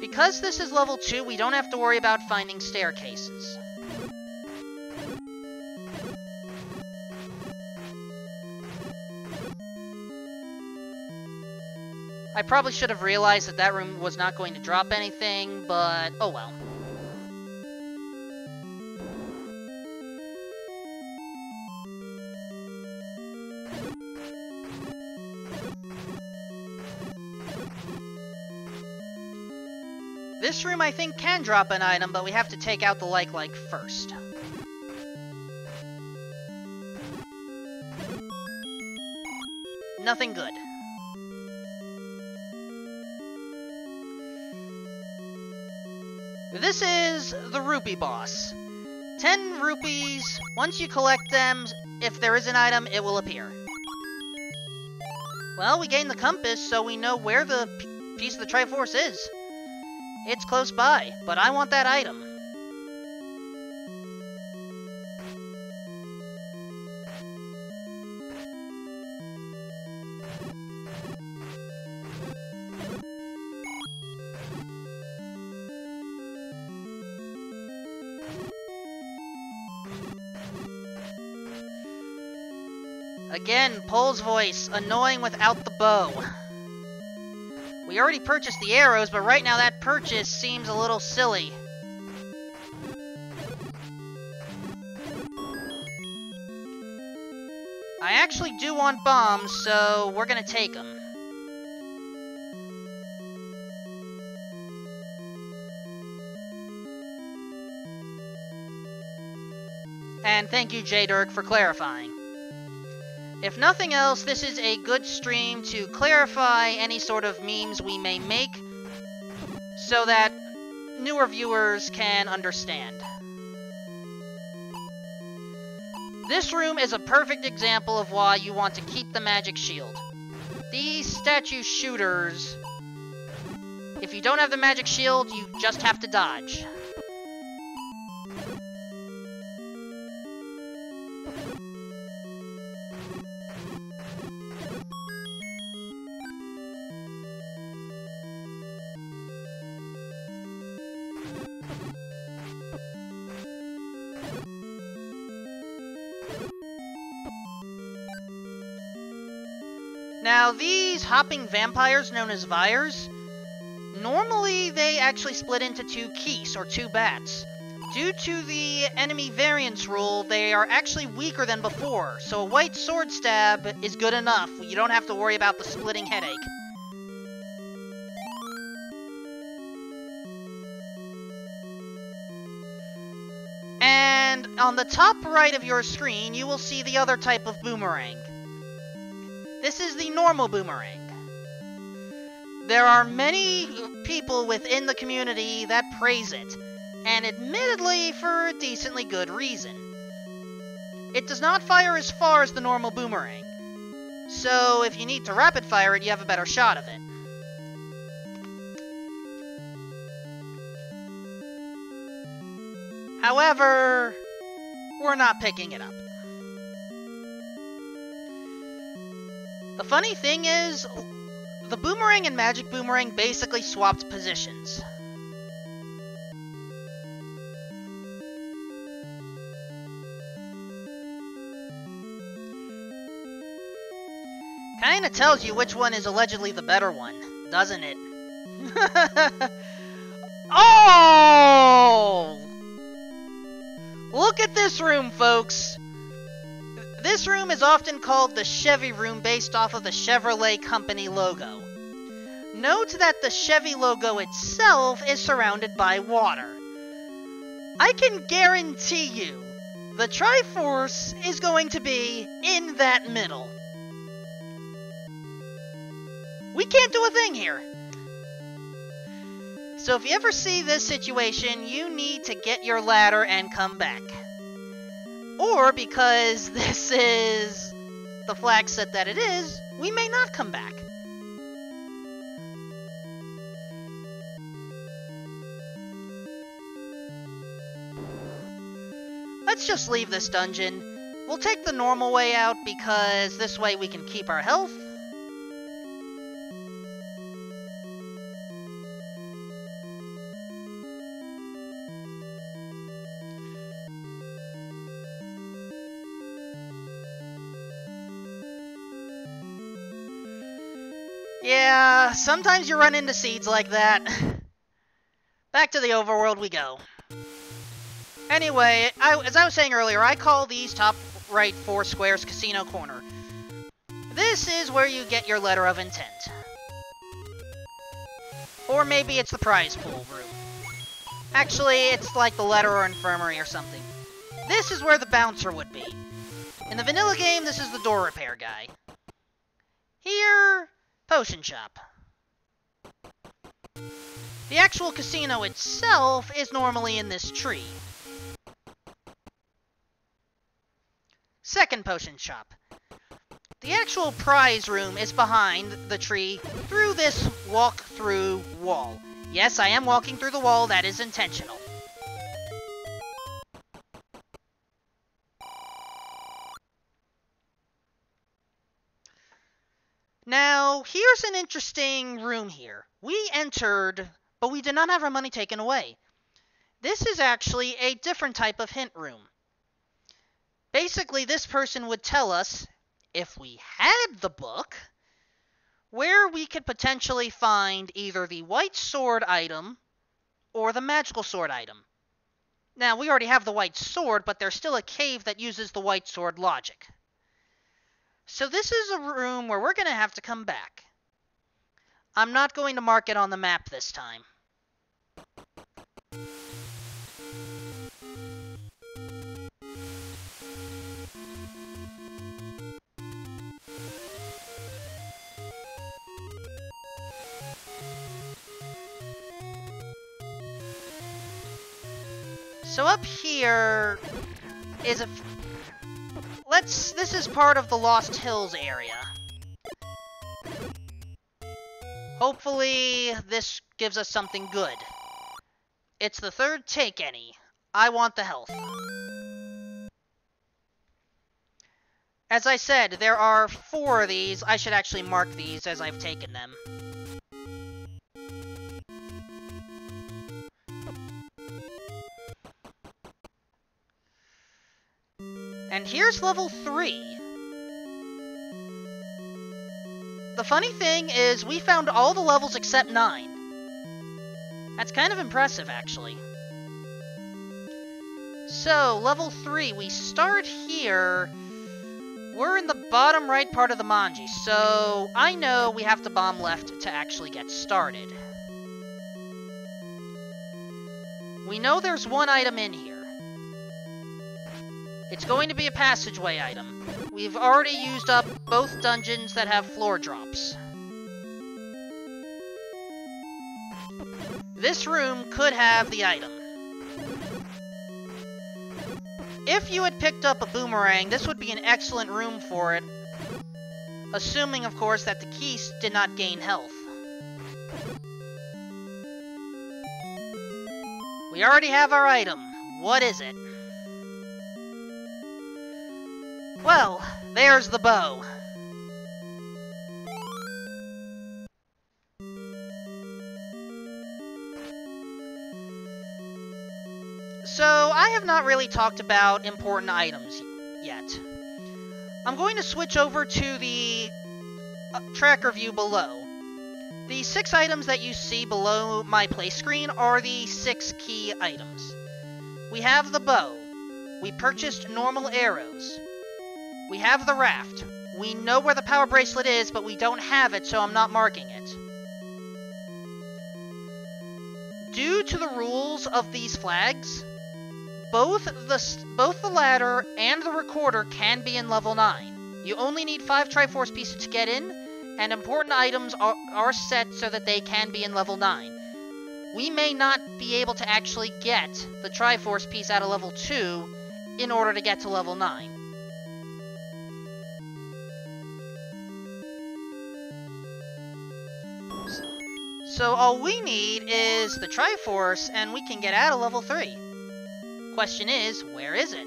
Because this is level 2, we don't have to worry about finding staircases. I probably should have realized that that room was not going to drop anything, but oh well. This room, I think, can drop an item, but we have to take out the like first. Nothing good. This is the rupee boss. 10 rupees. Once you collect them, if there is an item, it will appear. Well, we gained the compass, so we know where the piece of the Triforce is. It's close by, but I want that item. Again, Pole's voice, annoying without the bow. We already purchased the arrows, but right now that purchase seems a little silly. I actually do want bombs, so we're gonna take them. And thank you, J-Dirk, for clarifying. If nothing else, this is a good stream to clarify any sort of memes we may make, so that newer viewers can understand. This room is a perfect example of why you want to keep the magic shield. These statue shooters, if you don't have the magic shield, you just have to dodge. Now, these hopping vampires known as Vyres, normally they actually split into 2 keys, or 2 bats. Due to the enemy variance rule, they are actually weaker than before, so a white sword stab is good enough. You don't have to worry about the splitting headache. And on the top right of your screen, you will see the other type of boomerang. This is the normal boomerang. There are many people within the community that praise it, and admittedly for a decently good reason. It does not fire as far as the normal boomerang, so if you need to rapid fire it, you have a better shot of it. However, we're not picking it up. The funny thing is, the boomerang and magic boomerang basically swapped positions. Kinda tells you which one is allegedly the better one, doesn't it? Oh! Look at this room, folks! This room is often called the Chevy room based off of the Chevrolet company logo. Note that the Chevy logo itself is surrounded by water. I can guarantee you, the Triforce is going to be in that middle. We can't do a thing here. So if you ever see this situation, you need to get your ladder and come back. Or, because this is the flag set that it is, we may not come back. Let's just leave this dungeon. We'll take the normal way out, because this way we can keep our health. Yeah, sometimes you run into seeds like that. Back to the overworld we go. Anyway, as I was saying earlier, I call these top right 4 squares Casino Corner. This is where you get your letter of intent. Or maybe it's the prize pool room. Actually, it's like the letter or infirmary or something. This is where the bouncer would be. In the vanilla game, this is the door repair guy. Here, potion shop. The actual casino itself is normally in this tree. Second potion shop. The actual prize room is behind the tree through this walk-through wall. Yes, I am walking through the wall, that is intentional. Now, here's an interesting room here. We entered, but we did not have our money taken away. This is actually a different type of hint room. Basically, this person would tell us, if we had the book, where we could potentially find either the white sword item or the magical sword item. Now, we already have the white sword, but there's still a cave that uses the white sword logic. So this is a room where we're going to have to come back. I'm not going to mark it on the map this time. So up here is a... This is part of the Lost Hills area. Hopefully, this gives us something good. It's the third take any. I want the health. As I said, there are 4 of these. I should actually mark these as I've taken them. And here's level 3. The funny thing is, we found all the levels except 9. That's kind of impressive, actually. So, level 3, we start here. We're in the bottom right part of the manji, so I know we have to bomb left to actually get started. We know there's one item in here. It's going to be a passageway item. We've already used up both dungeons that have floor drops. This room could have the item. If you had picked up a boomerang, this would be an excellent room for it. Assuming, of course, that the keys did not gain health. We already have our item. What is it? Well, there's the bow. So, I have not really talked about important items yet. I'm going to switch over to the tracker view below. The 6 items that you see below my play screen are the 6 key items. We have the bow. We purchased normal arrows. We have the raft. We know where the power bracelet is, but we don't have it, so I'm not marking it. Due to the rules of these flags, both the ladder and the recorder can be in level 9. You only need 5 Triforce pieces to get in, and important items are set so that they can be in level 9. We may not be able to actually get the Triforce piece out of level 2 in order to get to level 9. So all we need is the Triforce, and we can get out of level 3. Question is, where is it?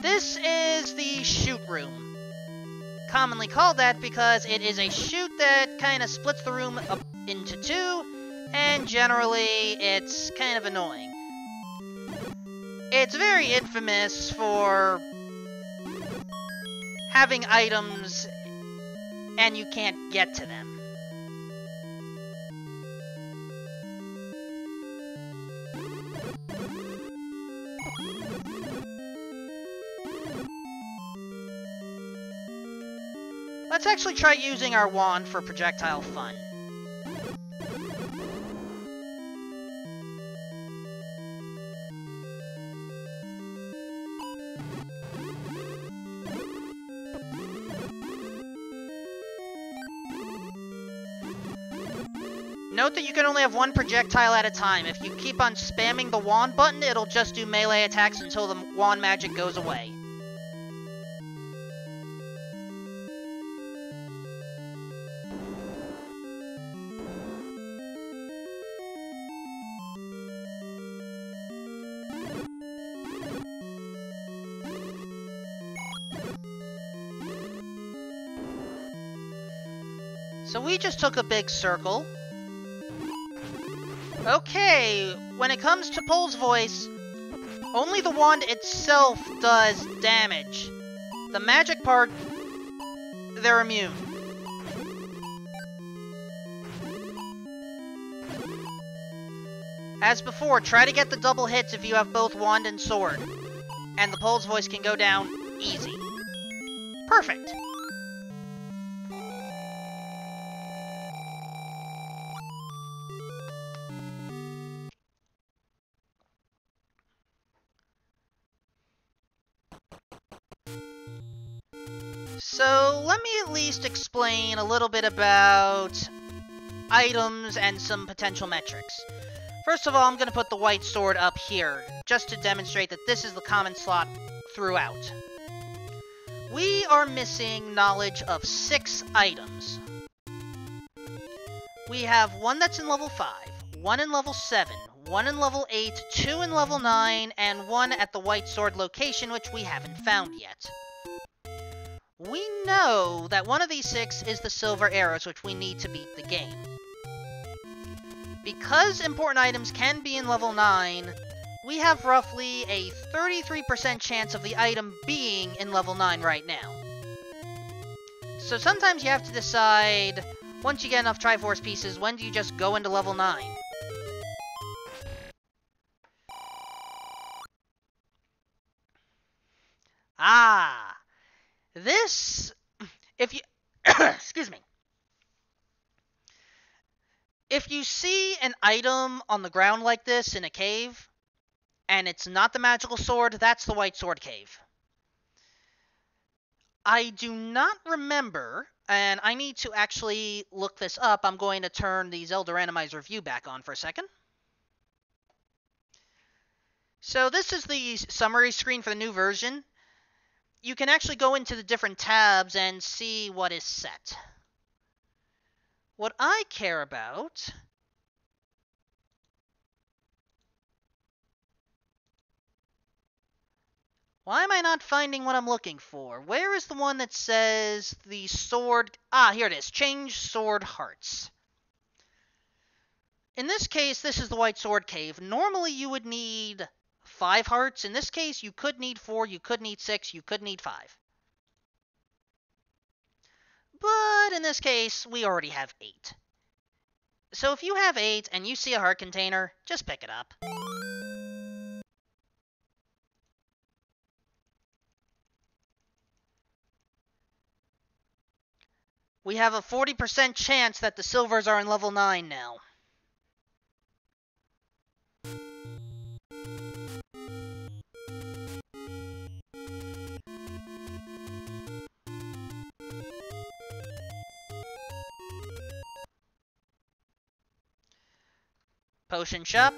This is the chute room. Commonly called that because it is a chute that kind of splits the room up into 2, and generally it's kind of annoying. It's very infamous for having items and you can't get to them. Let's actually try using our wand for projectile fun. Note that you can only have one projectile at a time. If you keep on spamming the wand button, it'll just do melee attacks until the wand magic goes away. So we just took a big circle. Okay, when it comes to Pole's voice, only the wand itself does damage. The magic part, they're immune. As before, try to get the double hits if you have both wand and sword, and the Pole's voice can go down easy. Perfect. So, let me at least explain a little bit about items and some potential metrics. First of all, I'm going to put the white sword up here, just to demonstrate that this is the common slot throughout. We are missing knowledge of 6 items. We have one that's in level 5, one in level 7, one in level 8, 2 in level 9, and one at the white sword location, which we haven't found yet. We know that one of these 6 is the silver arrows, which we need to beat the game. Because important items can be in level 9, we have roughly a 33% chance of the item being in level 9 right now. So sometimes you have to decide, once you get enough Triforce pieces, when do you just go into level 9? Ah! This, if you, excuse me. If you see an item on the ground like this in a cave, and it's not the magical sword, that's the white sword cave. I do not remember, and I need to actually look this up. I'm going to turn the Zelda Randomizer view back on for a second. So this is the summary screen for the new version. You can actually go into the different tabs and see what is set. What I care about Why am I not finding what I'm looking for? Where is the one that says the sword? Ah, here it is. Change sword hearts. In this case, this is the white sword cave. Normally you would need 5 hearts. In this case, you could need 4, you could need 6, you could need 5. But in this case, we already have 8. So if you have 8 and you see a heart container, just pick it up. We have a 40% chance that the silvers are in level 9 now. Potion shop.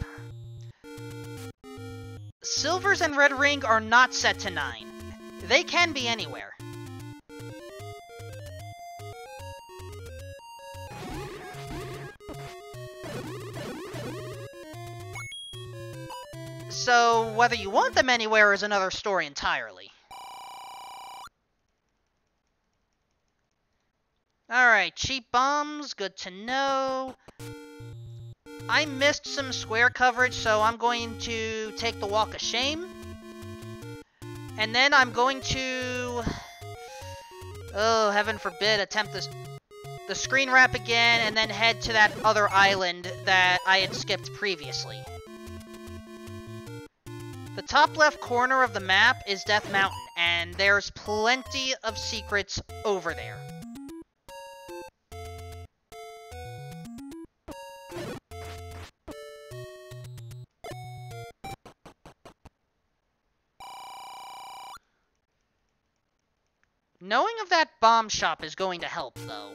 Silvers and red ring are not set to 9. They can be anywhere. So, whether you want them anywhere is another story entirely. Alright, cheap bombs, good to know. I missed some square coverage, so I'm going to take the walk of shame. And then I'm going to, oh, heaven forbid, attempt the screen wrap again, and then head to that other island that I had skipped previously. The top left corner of the map is Death Mountain, and there's plenty of secrets over there. Knowing of that bomb shop is going to help, though.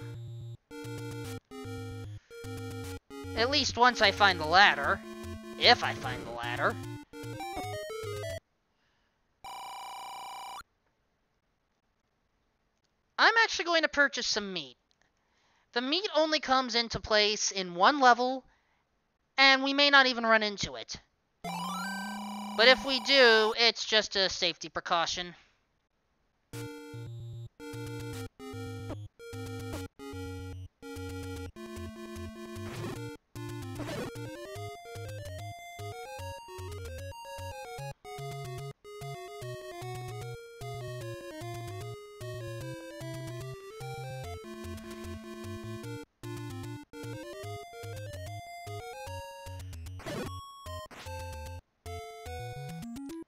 At least once I find the ladder. If I find the ladder. I'm actually going to purchase some meat. The meat only comes into place in one level, and we may not even run into it. But if we do, it's just a safety precaution.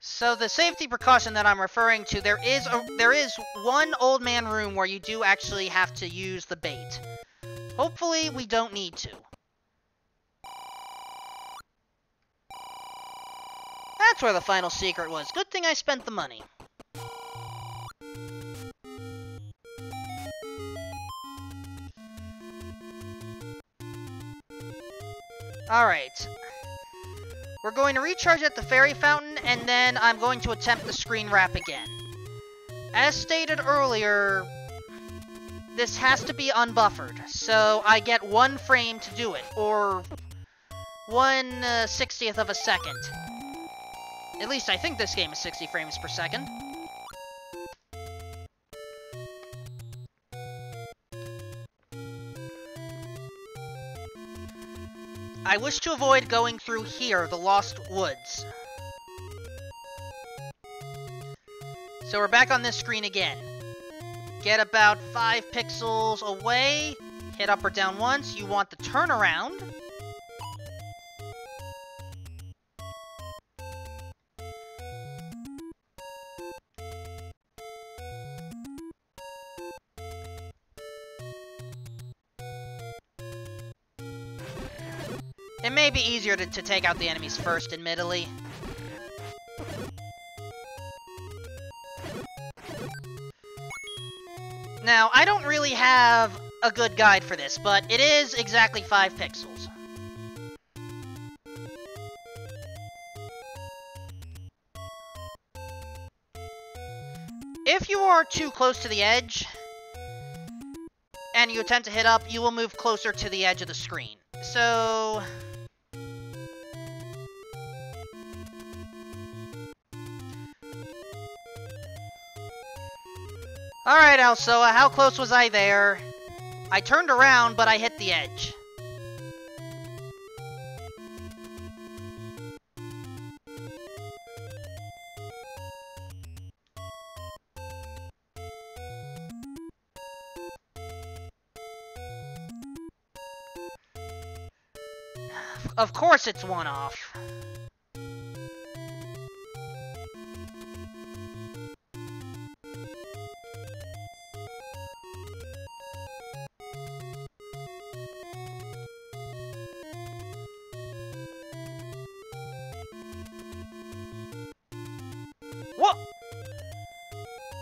So the safety precaution that I'm referring to, there is one old man room where you do actually have to use the bait. Hopefully we don't need to. That's where the final secret was. Good thing I spent the money. Alright. We're going to recharge at the fairy fountain, and then I'm going to attempt the screen wrap again. As stated earlier, this has to be unbuffered, so I get 1 frame to do it, or 1/60th of a second. At least I think this game is 60 frames per second. I wish to avoid going through here, the Lost Woods. So we're back on this screen again. Get about 5 pixels away. Hit up or down once. You want the turnaround. It may be easier to take out the enemies first, admittedly. Now, I don't really have a good guide for this, but it is exactly 5 pixels. If you are too close to the edge, and you attempt to hit up, you will move closer to the edge of the screen. So... Alright, Alsoa, how close was I there? I turned around, but I hit the edge. Of course it's 1 off. What?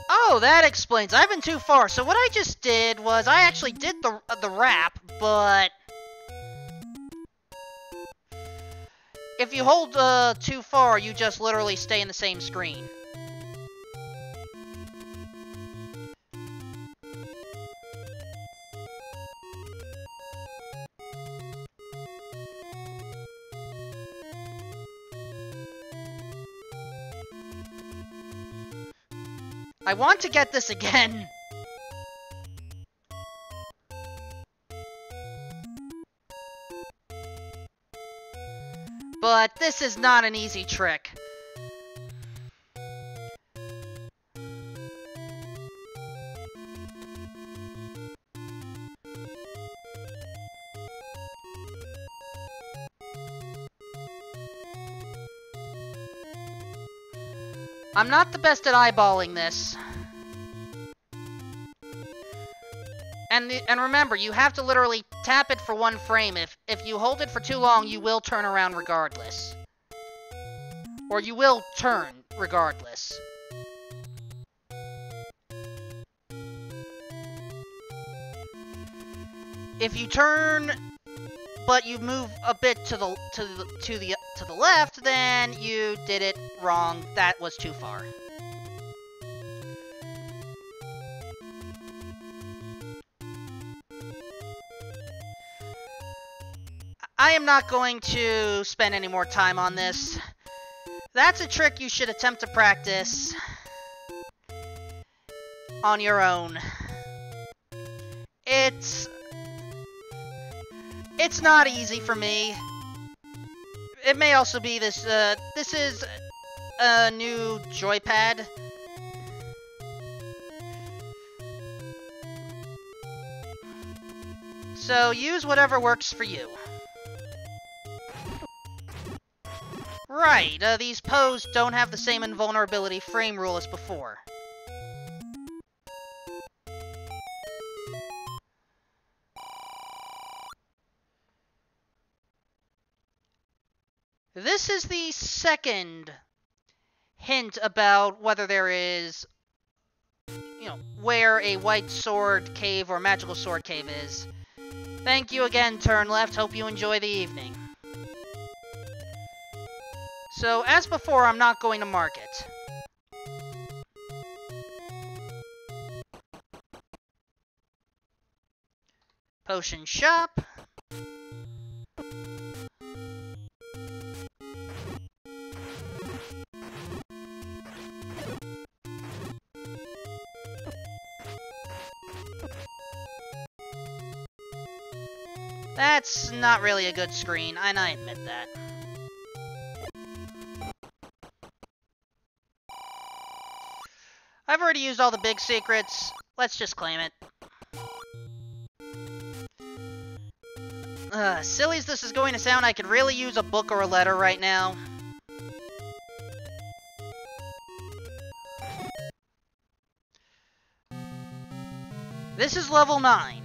Oh, that explains. I've been too far. So what I just did was I actually did the wrap, but if you hold too far, you just literally stay in the same screen. I want to get this again. But this is not an easy trick. I'm not the best at eyeballing this. And remember, you have to literally tap it for 1 frame. If you hold it for too long, you will turn around regardless. Or you will turn regardless. If you turn, but you move a bit to the left, then you did it wrong. That was too far. I am not going to spend any more time on this. That's a trick you should attempt to practice on your own. It's not easy for me. It may also be this, this is a new joypad. So use whatever works for you. Right, these Poes don't have the same invulnerability frame rule as before. This is the second hint about whether there is, where a white sword cave or magical sword cave is. Thank you again, Turn Left. Hope you enjoy the evening. So, as before, I'm not going to mark it. Potion shop. That's not really a good screen, and I admit that. I've already used all the big secrets. Let's just claim it. Silly as this is going to sound, I could really use a book or a letter right now. This is level 9.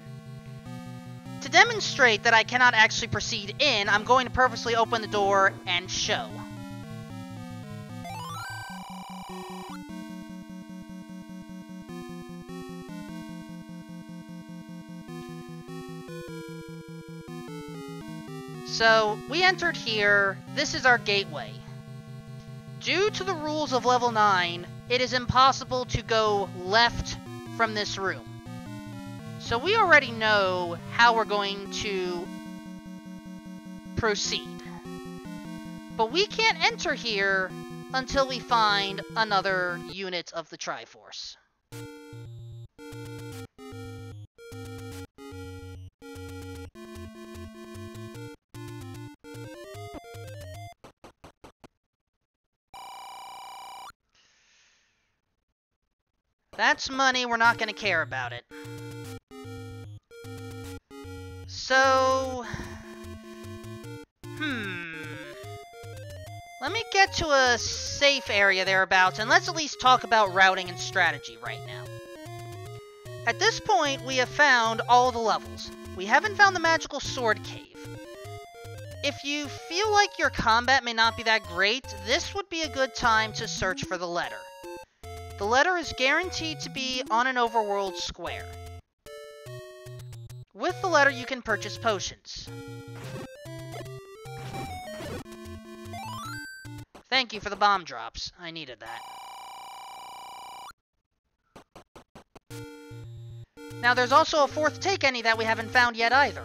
To demonstrate that I cannot actually proceed in, I'm going to purposely open the door and show. So, we entered here. This is our gateway. Due to the rules of level 9, it is impossible to go left from this room. So we already know how we're going to proceed. But we can't enter here until we find another unit of the Triforce. That's money, we're not going to care about it. So... Let me get to a safe area thereabouts, and let's at least talk about routing and strategy right now. At this point, we have found all the levels. We haven't found the magical sword cave. If you feel like your combat may not be that great, this would be a good time to search for the letter. The letter is guaranteed to be on an overworld square. With the letter, you can purchase potions. Thank you for the bomb drops. I needed that. Now, there's also a fourth take any that we haven't found yet either.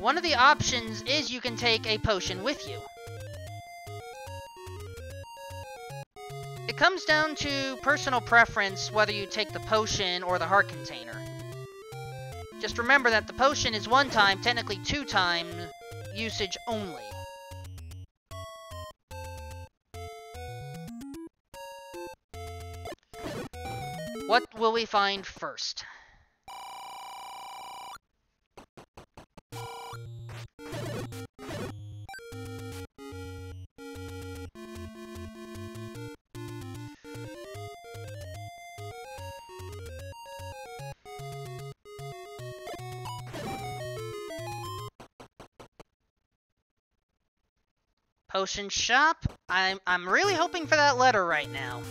One of the options is you can take a potion with you. It comes down to personal preference whether you take the potion or the heart container. Just remember that the potion is 1 time, technically 2 time, usage only. What will we find first? Potion shop. I'm really hoping for that letter right now.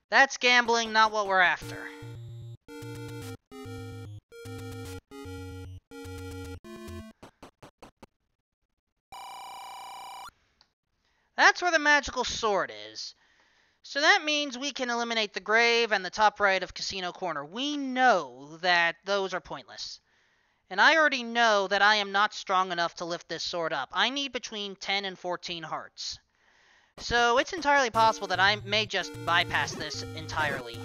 That's gambling, not what we're after. That's where the magical sword is. So that means we can eliminate the grave and the top right of Casino Corner. We know that those are pointless. And I already know that I am not strong enough to lift this sword up. I need between 10 and 14 hearts. So it's entirely possible that I may just bypass this entirely.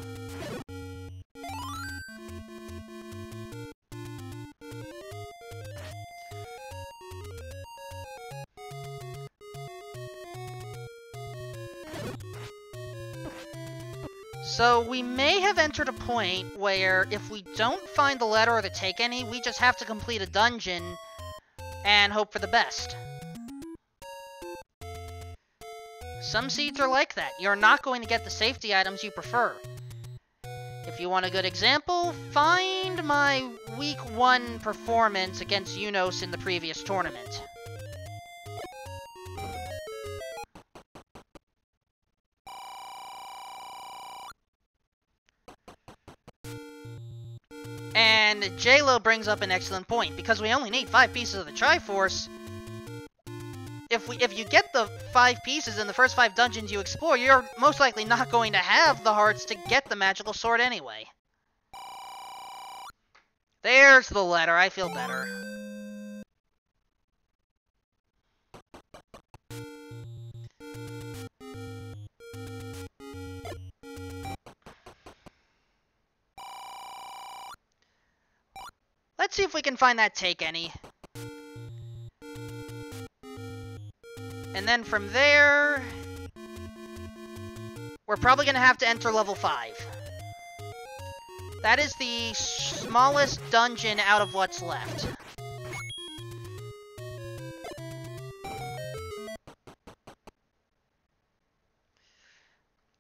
So we may have entered a point where if we don't find the letter or the take any, we just have to complete a dungeon and hope for the best. Some seeds are like that. You're not going to get the safety items you prefer. If you want a good example, find my Week 1 performance against Unos in the previous tournament. And J-Lo brings up an excellent point, because we only need 5 pieces of the Triforce. If you get the 5 pieces in the first 5 dungeons you explore, you're most likely not going to have the hearts to get the magical sword anyway. There's the letter, I feel better. Let's see if we can find that take any. And then from there, we're probably going to have to enter level 5. That is the smallest dungeon out of what's left.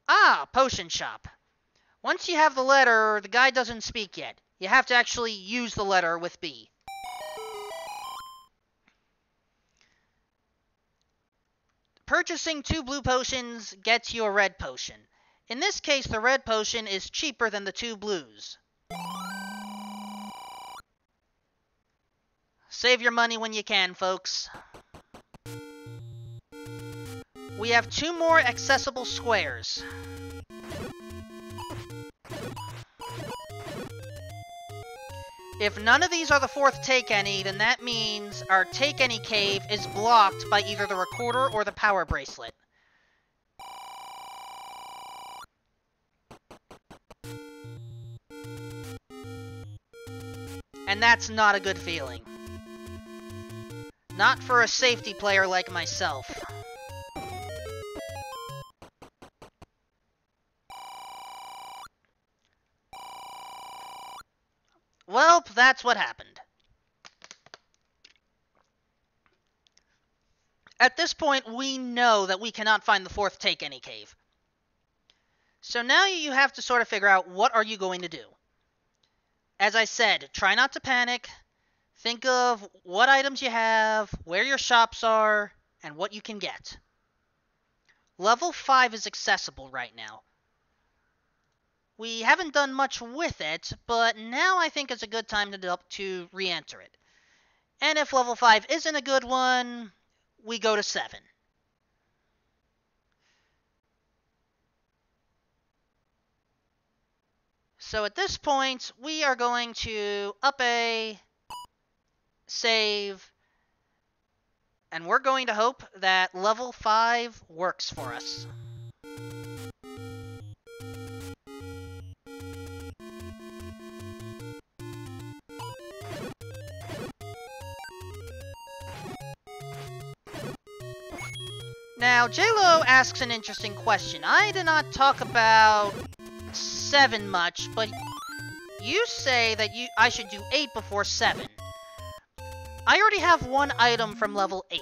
Ah, potion shop. Once you have the letter, the guy doesn't speak yet. You have to actually use the letter with B. Purchasing 2 blue potions gets you a red potion. In this case, the red potion is cheaper than the 2 blues. Save your money when you can, folks. We have 2 more accessible squares. If none of these are the 4th Take Any, then that means our Take Any cave is blocked by either the recorder or the power bracelet. And that's not a good feeling. Not for a safety player like myself. Well, that's what happened. At this point, we know that we cannot find the 4th Take Any cave. So now you have to sort of figure out what are you going to do. As I said, try not to panic. Think of what items you have, where your shops are, and what you can get. Level 5 is accessible right now. We haven't done much with it, but now I think it's a good time to re-enter it. And if level 5 isn't a good one, we go to 7. So at this point, we are going to up A, save, and we're going to hope that level 5 works for us. Now, J-Lo asks an interesting question. I did not talk about 7 much, but you say that I should do 8 before 7. I already have 1 item from level 8.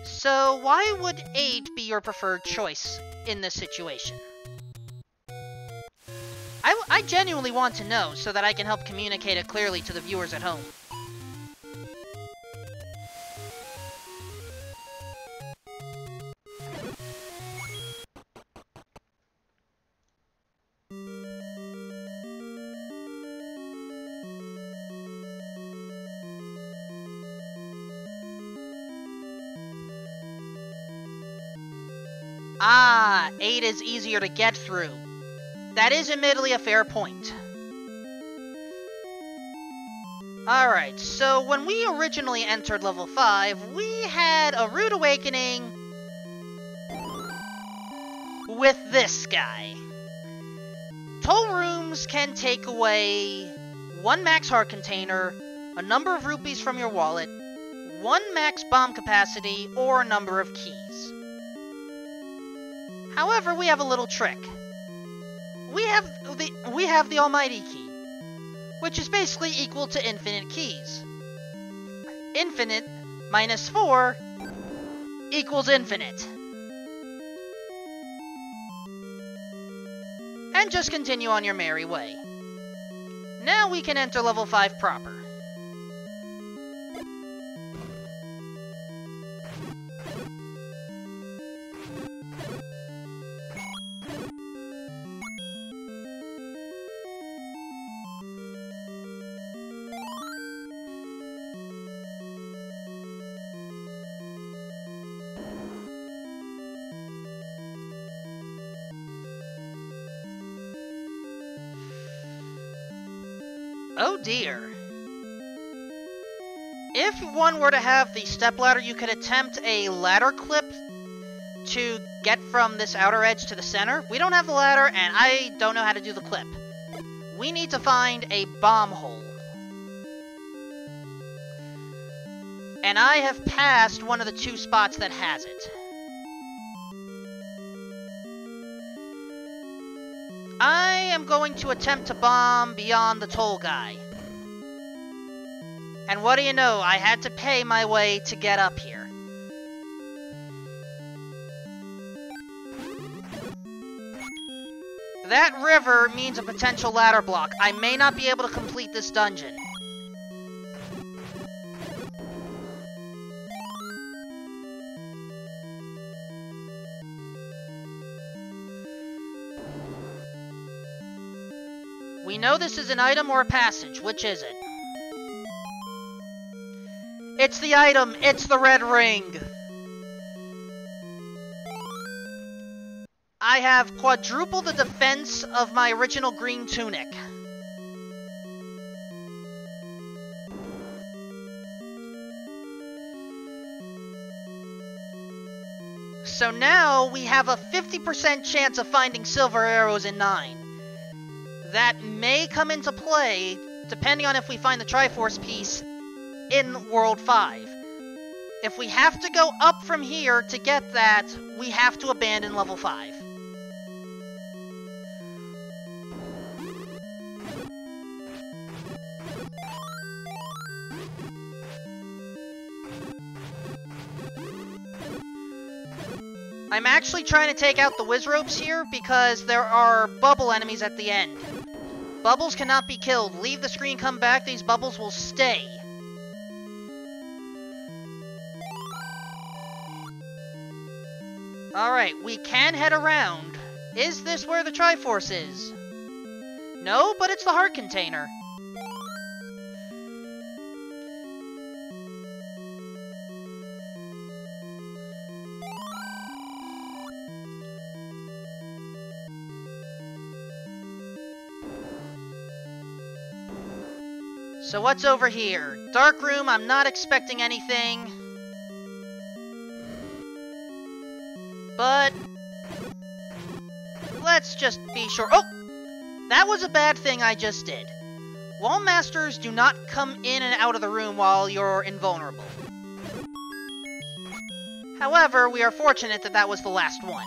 So why would 8 be your preferred choice in this situation? I genuinely want to know so that I can help communicate it clearly to the viewers at home. Ah, 8 is easier to get through. That is admittedly a fair point. Alright, so when we originally entered level 5, we had a rude awakening with this guy. Toll rooms can take away 1 max heart container, a number of rupees from your wallet, 1 max bomb capacity, or a number of keys. However, we have a little trick. We have the almighty key, which is basically equal to infinite keys. Infinite minus 4 equals infinite. And just continue on your merry way. Now we can enter level 5 proper. Oh dear. If one were to have the stepladder, you could attempt a ladder clip to get from this outer edge to the center. We don't have the ladder, and I don't know how to do the clip. We need to find a bomb hole. And I have passed one of the 2 spots that has it. I am going to attempt to bomb beyond the toll guy. And what do you know, I had to pay my way to get up here. That river means a potential ladder block. I may not be able to complete this dungeon. We know this is an item or a passage. Which is it? It's the item! It's the red ring! I have quadrupled the defense of my original green tunic. So now we have a 50% chance of finding silver arrows in 9. That may come into play, depending on if we find the Triforce piece in World 5. If we have to go up from here to get that, we have to abandon level 5. I'm actually trying to take out the whiz ropes here because there are bubble enemies at the end. Bubbles cannot be killed. Leave the screen, come back, these bubbles will stay. Alright, we can head around. Is this where the Triforce is? No, but it's the heart container. So what's over here? Dark room, I'm not expecting anything. But let's just be sure. Oh! That was a bad thing I just did. Wall masters do not come in and out of the room while you're invulnerable. However, we are fortunate that that was the last one.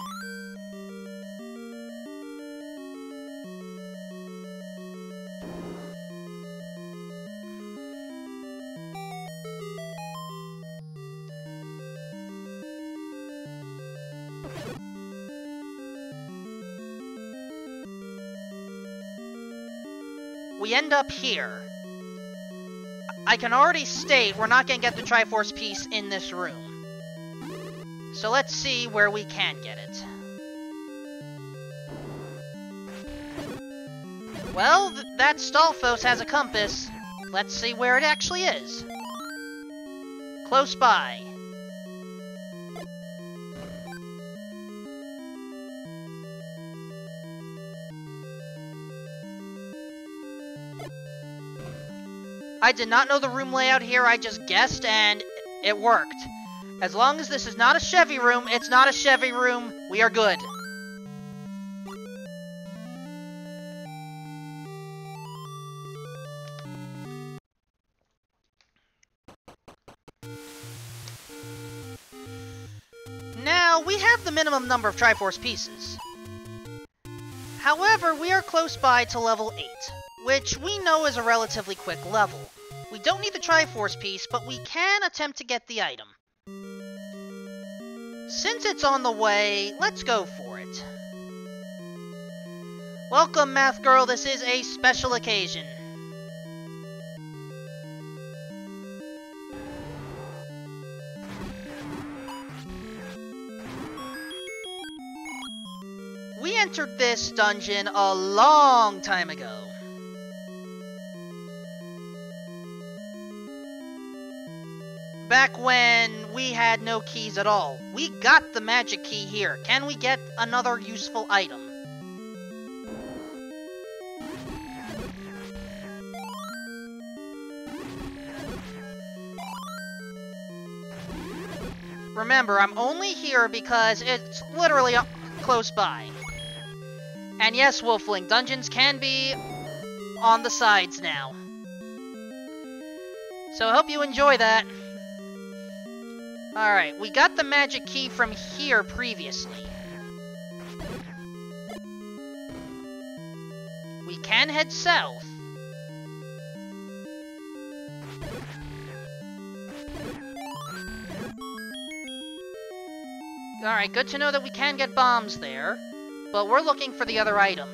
We end up here. I can already state we're not going to get the Triforce piece in this room. So let's see where we can get it. Well, that Stalfos has a compass. Let's see where it actually is. Close by. I did not know the room layout here, I just guessed, and it worked. As long as this is not a Chevy room, it's not a Chevy room, we are good. Now, we have the minimum number of Triforce pieces. However, we are close by to level 8, which we know is a relatively quick level. We don't need the Triforce piece, but we can attempt to get the item. Since it's on the way, let's go for it. Welcome, Math Girl, this is a special occasion. We entered this dungeon a long time ago. Back when we had no keys at all. We got the magic key here. Can we get another useful item? Remember, I'm only here because it's literally close by. And yes, Wolfling, dungeons can be on the sides now. So I hope you enjoy that. Alright, we got the magic key from here previously. We can head south. Alright, good to know that we can get bombs there. But we're looking for the other item.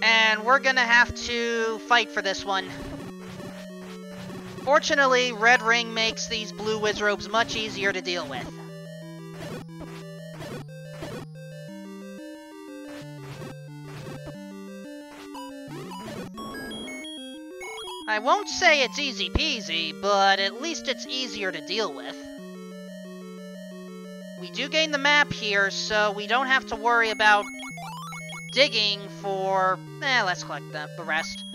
And we're gonna have to fight for this one. Fortunately, Red Ring makes these blue Wizrobes much easier to deal with. I won't say it's easy peasy, but at least it's easier to deal with. We do gain the map here, so we don't have to worry about digging for... let's collect the rest.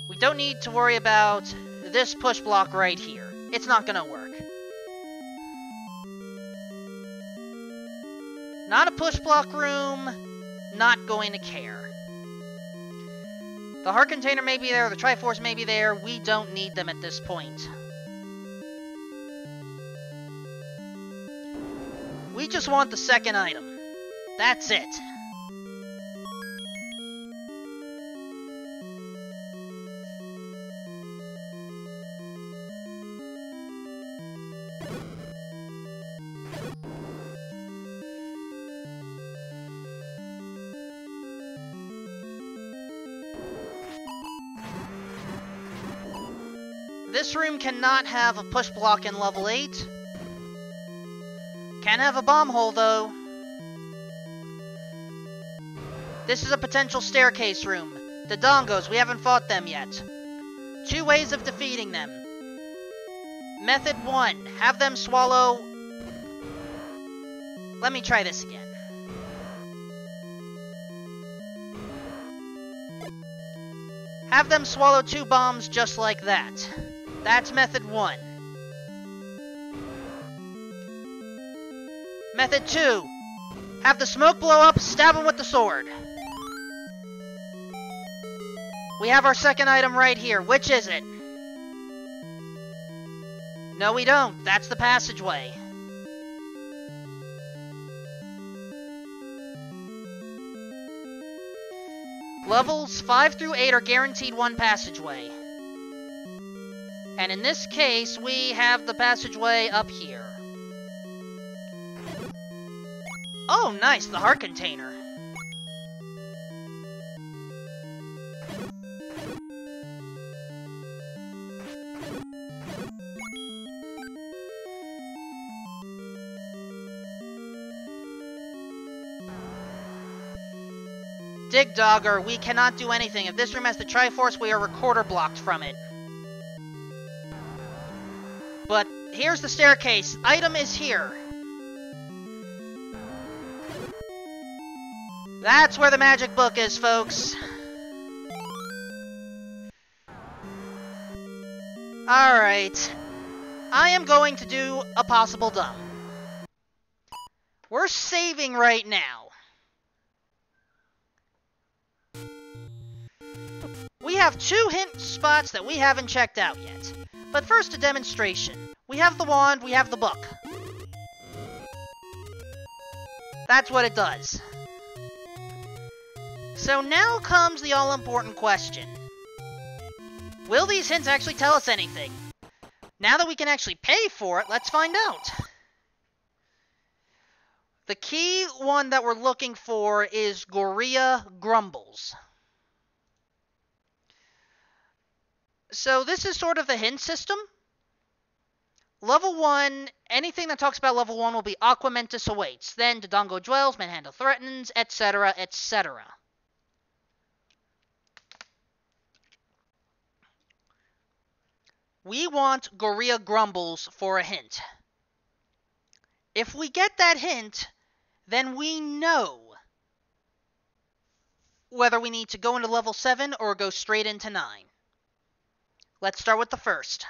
We don't need to worry about this push block right here. It's not gonna work. Not a push block room, not going to care. The heart container may be there, the Triforce may be there, we don't need them at this point. We just want the second item. That's it. This room cannot have a push block in level 8. Can have a bomb hole, though. This is a potential staircase room. The Dongos, we haven't fought them yet. 2 ways of defeating them. Method 1, have them swallow... Let me try this again. Have them swallow 2 bombs just like that. That's method 1. Method 2. Have the smoke blow up, stab him with the sword. We have our second item right here. Which is it? No, we don't. That's the passageway. Levels 5 through 8 are guaranteed 1 passageway. And in this case, we have the passageway up here. Oh, nice, the heart container. Dig Dogger, we cannot do anything. If this room has the Triforce, we are recorder blocked from it. But here's the staircase. Item is here. That's where the magic book is, folks. Alright. I am going to do a possible dumb. We're saving right now. We have 2 hint spots that we haven't checked out yet. But first, a demonstration. We have the wand, we have the book. That's what it does. So now comes the all-important question. Will these hints actually tell us anything? Now that we can actually pay for it, let's find out. The key one that we're looking for is Gorilla Grumbles. So this is sort of the hint system. Level 1, anything that talks about level 1 will be Aquamentus awaits. Then Dodongo dwells, Manhandle threatens, etc., etc. We want Gorilla Grumbles for a hint. If we get that hint, then we know whether we need to go into level 7 or go straight into 9. Let's start with the first.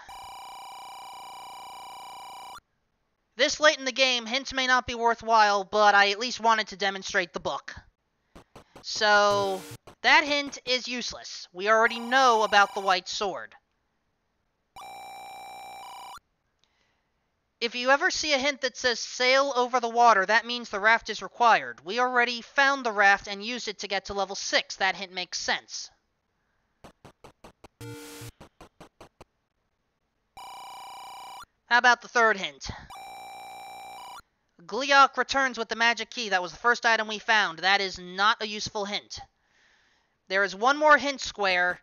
This late in the game, hints may not be worthwhile, but I at least wanted to demonstrate the book. So, that hint is useless. We already know about the white sword. If you ever see a hint that says sail over the water, that means the raft is required. We already found the raft and used it to get to level 6. That hint makes sense. How about the third hint? Gleeok returns with the magic key. That was the first item we found. That is not a useful hint. There is one more hint square,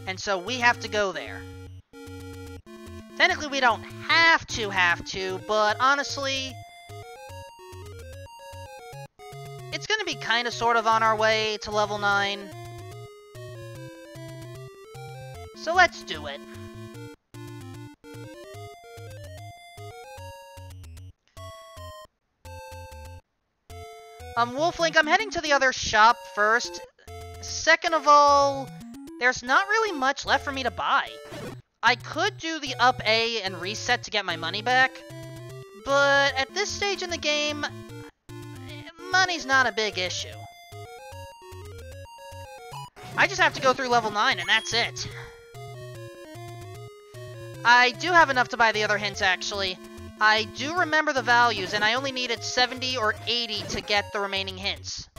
and so we have to go there. Technically, we don't have to, but honestly, it's going to be kind of sort of on our way to level 9. So let's do it. Wolflink, I'm heading to the other shop first. Second of all, there's not really much left for me to buy. I could do the up A and reset to get my money back, but at this stage in the game, money's not a big issue. I just have to go through level 9 and that's it. I do have enough to buy the other hints, actually. I do remember the values, and I only needed 70 or 80 to get the remaining hints.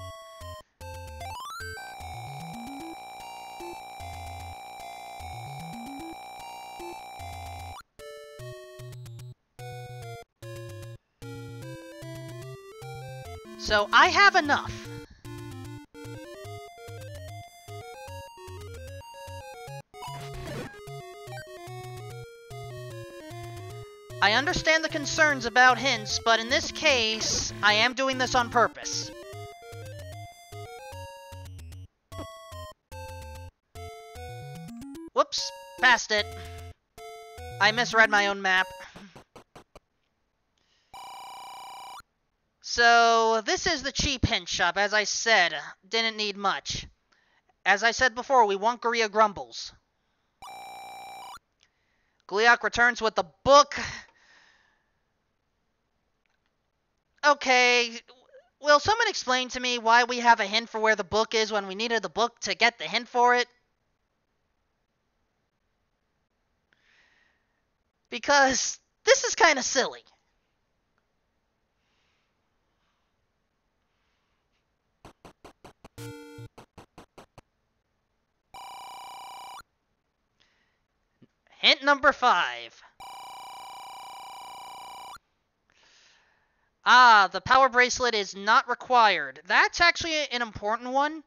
So, I have enough. I understand the concerns about hints, but in this case, I am doing this on purpose. Whoops, passed it. I misread my own map. So, this is the cheap hint shop, as I said. Didn't need much. As I said before, we want Gorilla Grumbles. Gleeok returns with the book. Okay, will someone explain to me why we have a hint for where the book is when we needed the book to get the hint for it? Because this is kind of silly. Hint number 5. Ah, the power bracelet is not required. That's actually an important one.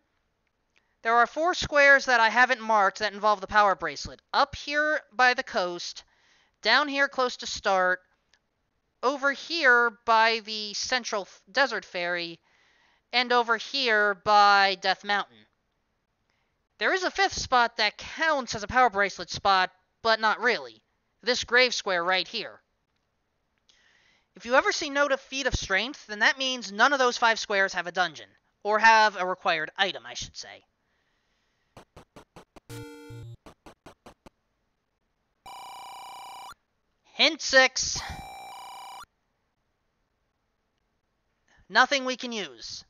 There are 4 squares that I haven't marked that involve the power bracelet. Up here by the coast, down here close to start, over here by the central desert ferry, and over here by Death Mountain. There is a fifth spot that counts as a power bracelet spot, but not really. This grave square right here. If you ever see Note of Feat of Strength, then that means none of those 5 squares have a dungeon. Or have a required item, I should say. Hint 6. Nothing we can use.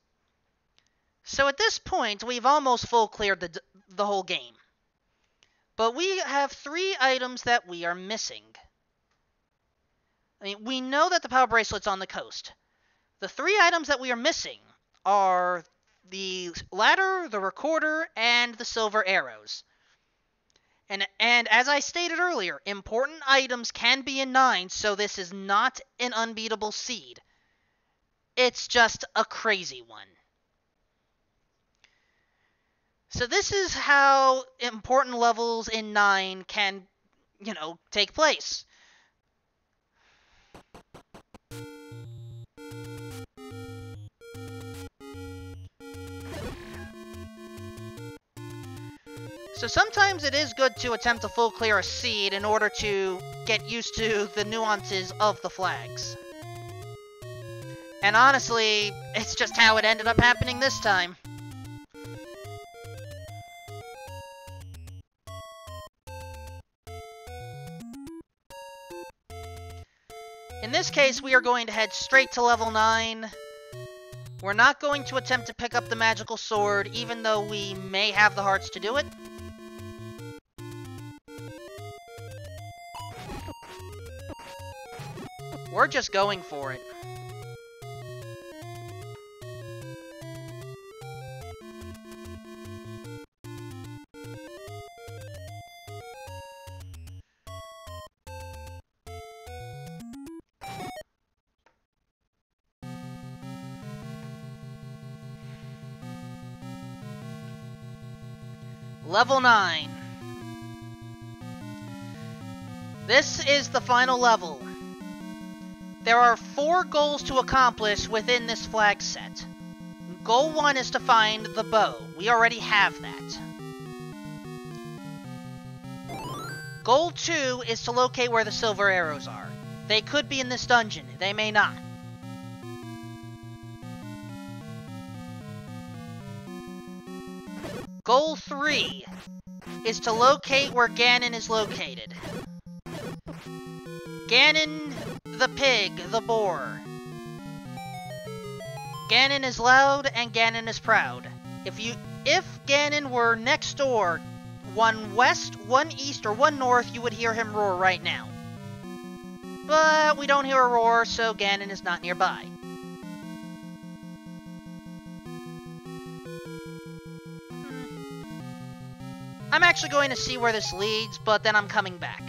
So at this point, we've almost full cleared the whole game. But we have 3 items that we are missing. I mean, we know that the power bracelet's on the coast. The 3 items that we are missing are the ladder, the recorder, and the silver arrows. And as I stated earlier, important items can be in 9, so this is not an unbeatable seed. It's just a crazy one. So this is how important levels in 9 can, take place. So sometimes it is good to attempt to full clear a seed in order to get used to the nuances of the flags. And honestly, it's just how it ended up happening this time. In this case, we are going to head straight to level 9. We're not going to attempt to pick up the magical sword, even though we may have the hearts to do it. We're just going for it. Level 9. This is the final level. There are 4 goals to accomplish within this flag set. Goal 1 is to find the bow. We already have that. Goal 2 is to locate where the silver arrows are. They could be in this dungeon. They may not. Goal 3 is to locate where Ganon is located. Ganon, the pig, the boar. Ganon is loud and Ganon is proud. If Ganon were next door, one west, one east, or one north, you would hear him roar right now. But we don't hear a roar, so Ganon is not nearby. I'm actually going to see where this leads, but then I'm coming back.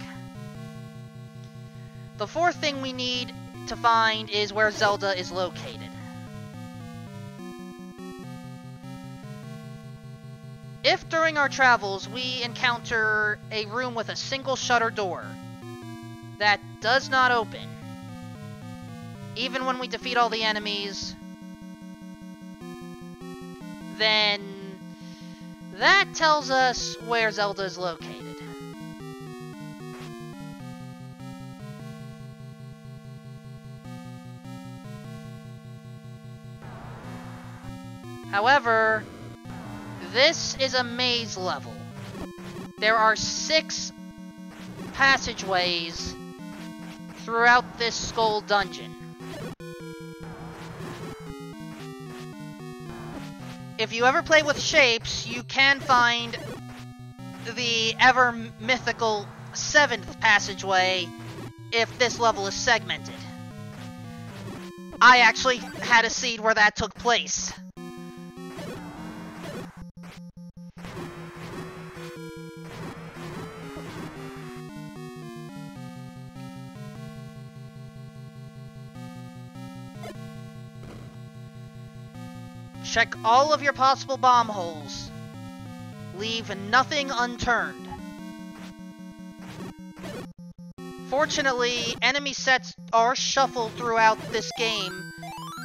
The 4th thing we need to find is where Zelda is located. If during our travels we encounter a room with a single shutter door that does not open, even when we defeat all the enemies, then that tells us where Zelda is located. However, this is a maze level. There are 6 passageways throughout this skull dungeon. If you ever play with shapes, you can find the ever mythical 7th passageway if this level is segmented. I actually had a seed where that took place. Check all of your possible bomb holes. Leave nothing unturned. Fortunately, enemy sets are shuffled throughout this game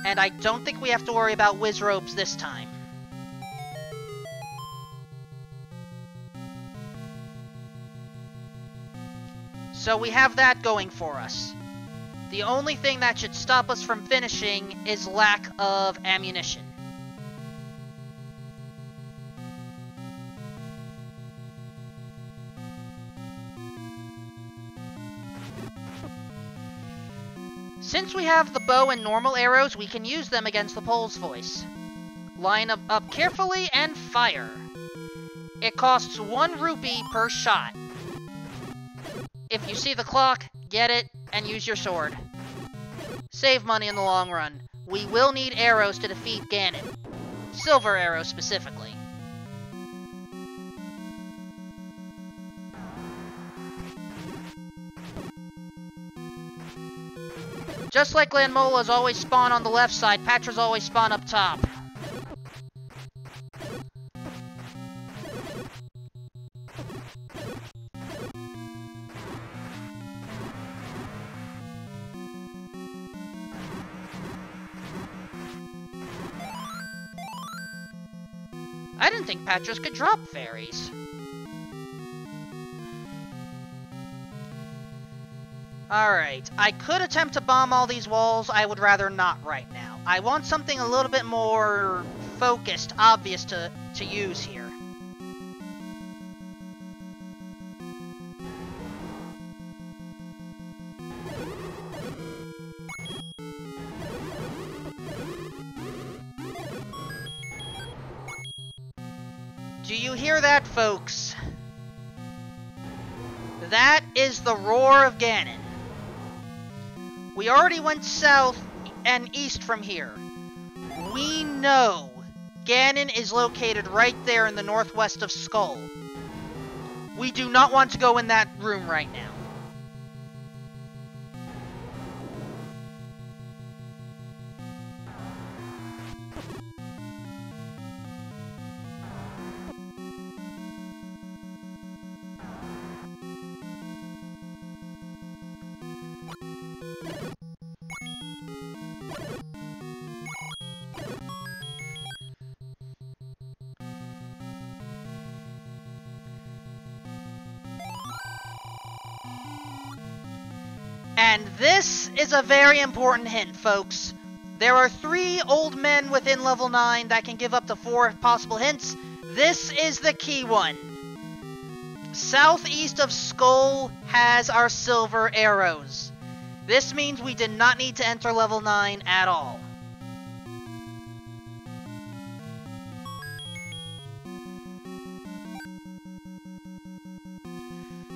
And I don't think we have to worry about whiz robes this time. So we have that going for us. The only thing that should stop us from finishing is lack of ammunition. Since we have the bow and normal arrows, we can use them against the Pole's Voice. Line up carefully and fire. It costs 1 rupee per shot. If you see the clock, get it, and use your sword. Save money in the long run. We will need arrows to defeat Ganon. Silver arrows specifically. Just like Landmola's always spawn on the left side, Patra's always spawn up top. I didn't think Patras could drop fairies. Alright, I could attempt to bomb all these walls. I would rather not right now. I want something a little bit more focused, obvious to use here. Do you hear that, folks? That is the roar of Ganon. We already went south and east from here. We know Ganon is located right there in the northwest of Skull. We do not want to go in that room right now. And this is a very important hint, folks. There are 3 old men within level 9 that can give up to 4 possible hints. This is the key one. Southeast of Skull has our silver arrows. This means we did not need to enter level 9 at all.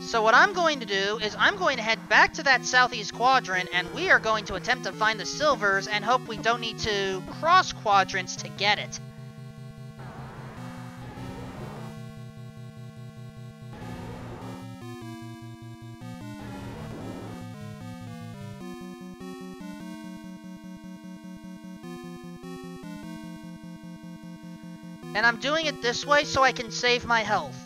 So what I'm going to do is I'm going to head back to that southeast quadrant, and we are going to attempt to find the silvers and hope we don't need to cross quadrants to get it. And I'm doing it this way so I can save my health.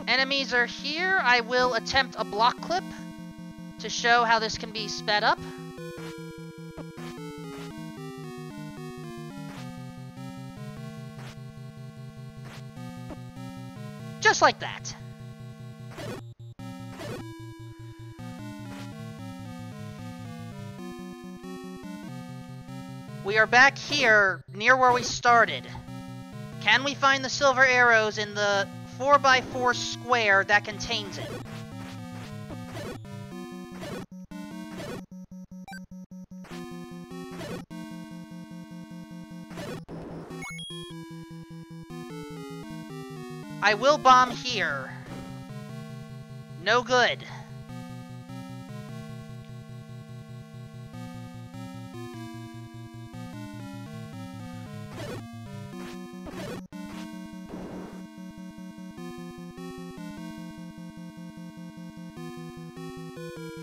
Enemies are here. I will attempt a block clip to show how this can be sped up. Just like that. We are back here, near where we started. Can we find the silver arrows in the 4x4 square that contains it? I will bomb here. No good.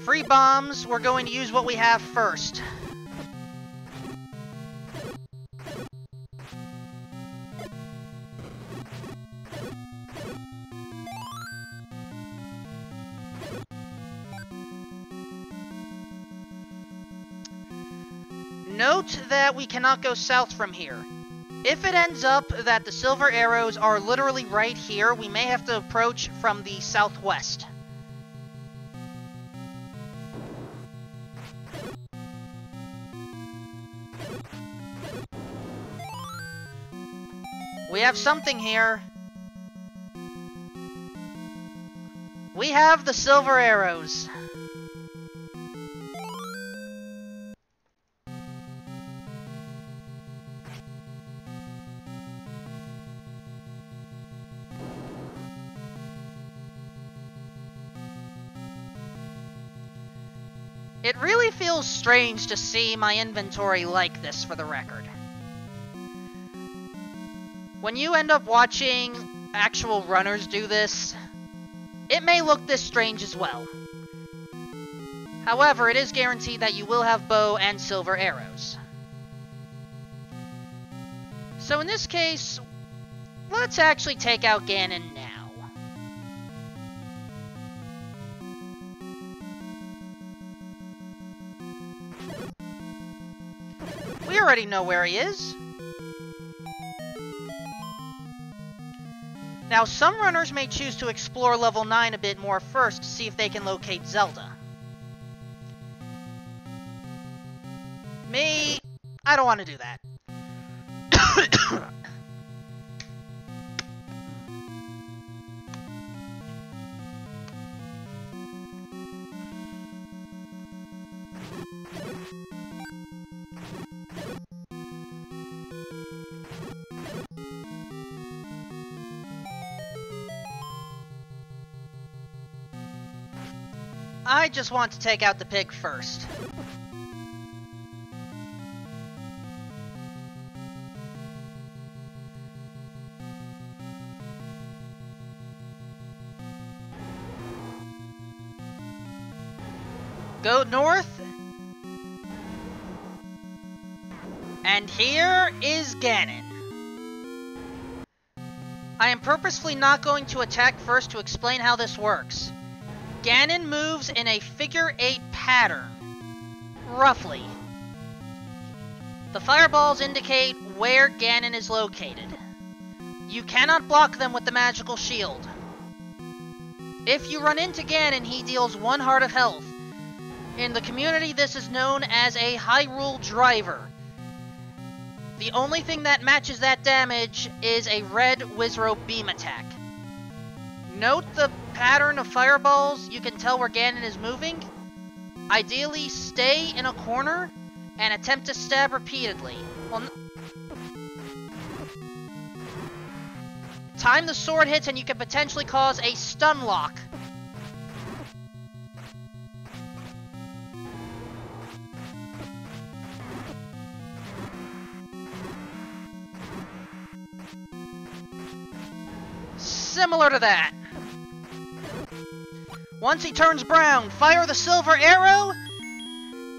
Free bombs, we're going to use what we have first. Note that we cannot go south from here. If it ends up that the silver arrows are literally right here, we may have to approach from the southwest. We have something here. We have the silver arrows. It really feels strange to see my inventory like this, for the record. When you end up watching actual runners do this, it may look this strange as well. However, it is guaranteed that you will have bow and silver arrows. So in this case, let's actually take out Ganon now. We already know where he is. Now, some runners may choose to explore level 9 a bit more first to see if they can locate Zelda. Me, I don't want to do that. I just want to take out the pig first. Go north. And here is Ganon. I am purposefully not going to attack first to explain how this works. Ganon moves in a figure-8 pattern, roughly. The fireballs indicate where Ganon is located. You cannot block them with the magical shield. If you run into Ganon, he deals 1 heart of health. In the community, this is known as a Hyrule Driver. The only thing that matches that damage is a red Wizrobe beam attack. Note the pattern of fireballs. You can tell where Ganon is moving. Ideally, stay in a corner and attempt to stab repeatedly. Well, time the sword hits and you can potentially cause a stun lock. Similar to that. Once he turns brown, fire the silver arrow,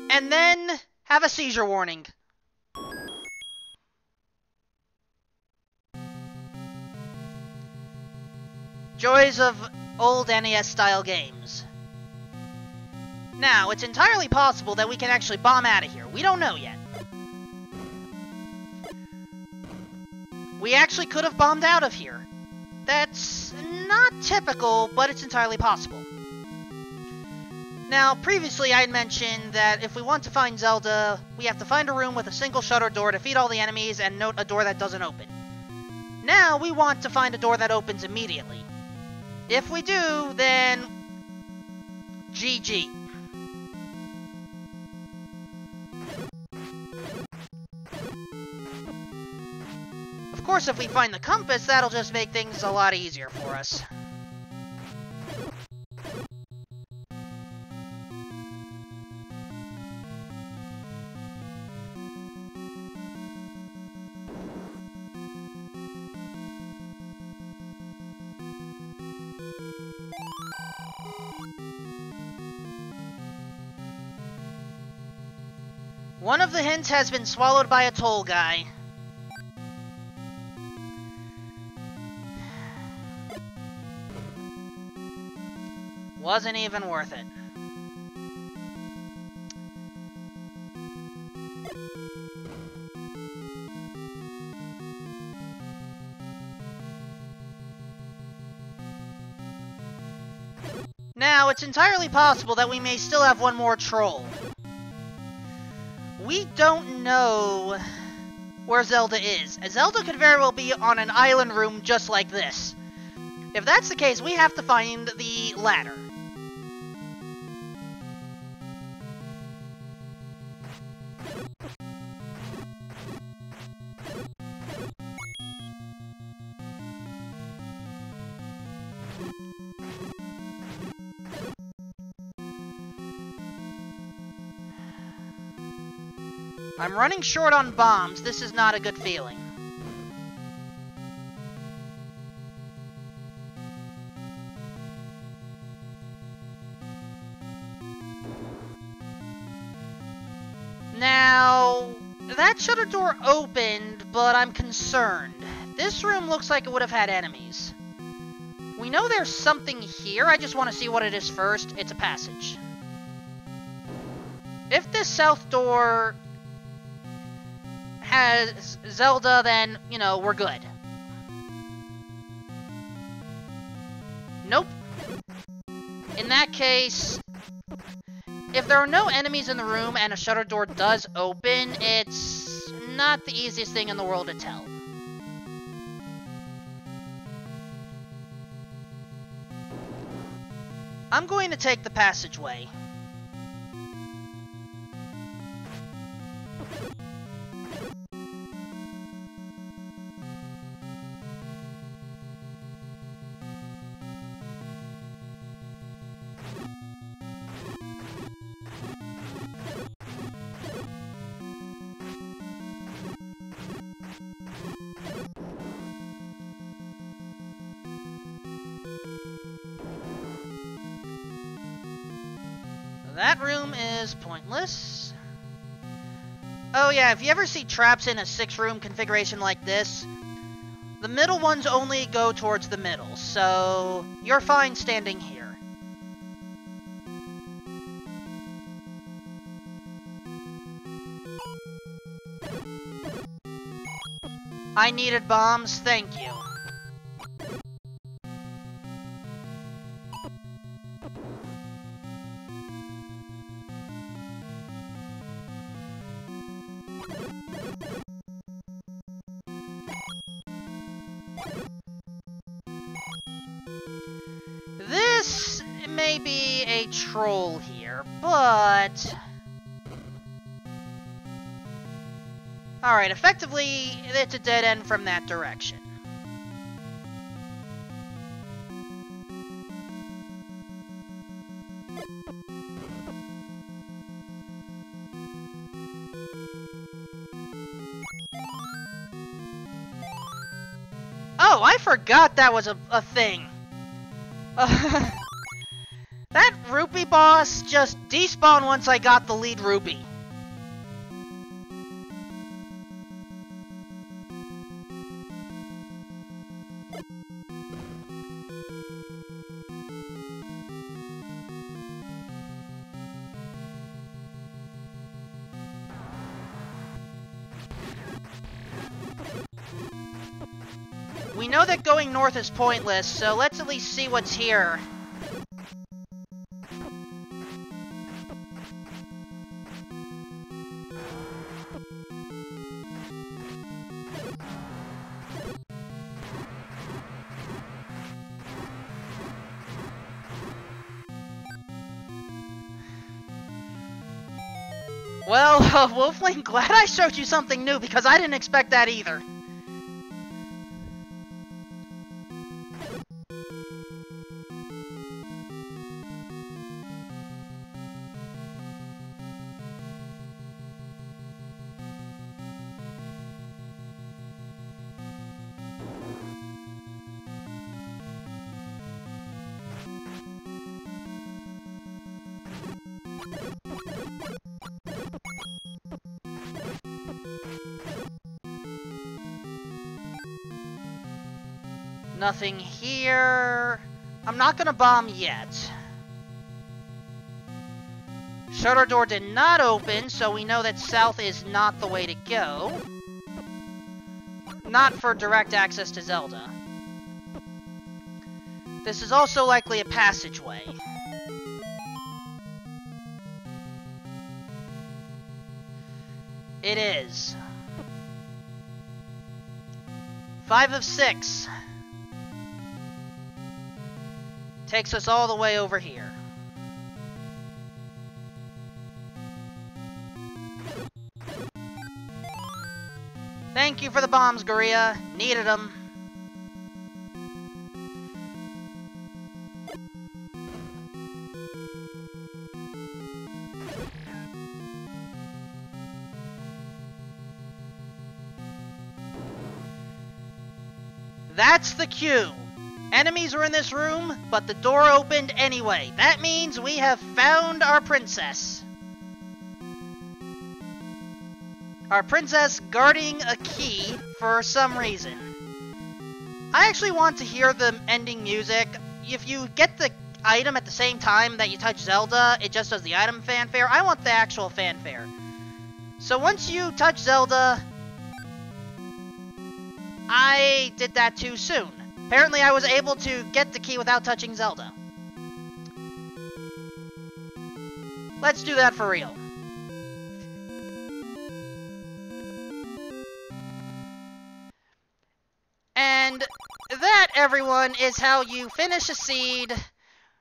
and then have a seizure warning. Joys of old NES-style games. Now, it's entirely possible that we can actually bomb out of here. We don't know yet. We actually could have bombed out of here. That's not typical, but it's entirely possible. Now, previously I had mentioned that if we want to find Zelda, we have to find a room with a single shutter door, defeat all the enemies, and note a door that doesn't open. Now, we want to find a door that opens immediately. If we do, then GG. Of course, if we find the compass, that'll just make things a lot easier for us. One of the hints has been swallowed by a toll guy. Wasn't even worth it. Now, it's entirely possible that we may still have one more troll. We don't know where Zelda is. Zelda could very well be on an island room just like this. If that's the case, we have to find the ladder. I'm running short on bombs. This is not a good feeling. Now, that shutter door opened, but I'm concerned. This room looks like it would have had enemies. We know there's something here. I just want to see what it is first. It's a passage. If this south door has Zelda, then, you know, we're good. Nope. In that case, if there are no enemies in the room and a shutter door does open, it's not the easiest thing in the world to tell. I'm going to take the passageway. That room is pointless. Oh yeah, if you ever see traps in a 6-room configuration like this, the middle ones only go towards the middle, so you're fine standing here. I needed bombs, thank you. This may be a troll here, but... Alright, effectively, it's a dead end from that direction. Oh, I forgot that was a thing. That rupee boss just despawned once I got the lead rupee. We know that going north is pointless, so let's at least see what's here. Well, Wolfling, glad I showed you something new, because I didn't expect that either. Nothing here. I'm not gonna bomb yet. Shutter door did not open, so we know that south is not the way to go. Not for direct access to Zelda. This is also likely a passageway. It is. 5 of 6. Takes us all the way over here. Thank you for the bombs, Gorilla. Needed them. That's the cue. Enemies are in this room, but the door opened anyway. That means we have found our princess. Our princess guarding a key for some reason. I actually want to hear the ending music. If you get the item at the same time that you touch Zelda, it just does the item fanfare. I want the actual fanfare. So once you touch Zelda, I did that too soon. Apparently I was able to get the key without touching Zelda. Let's do that for real. And that, everyone, is how you finish a seed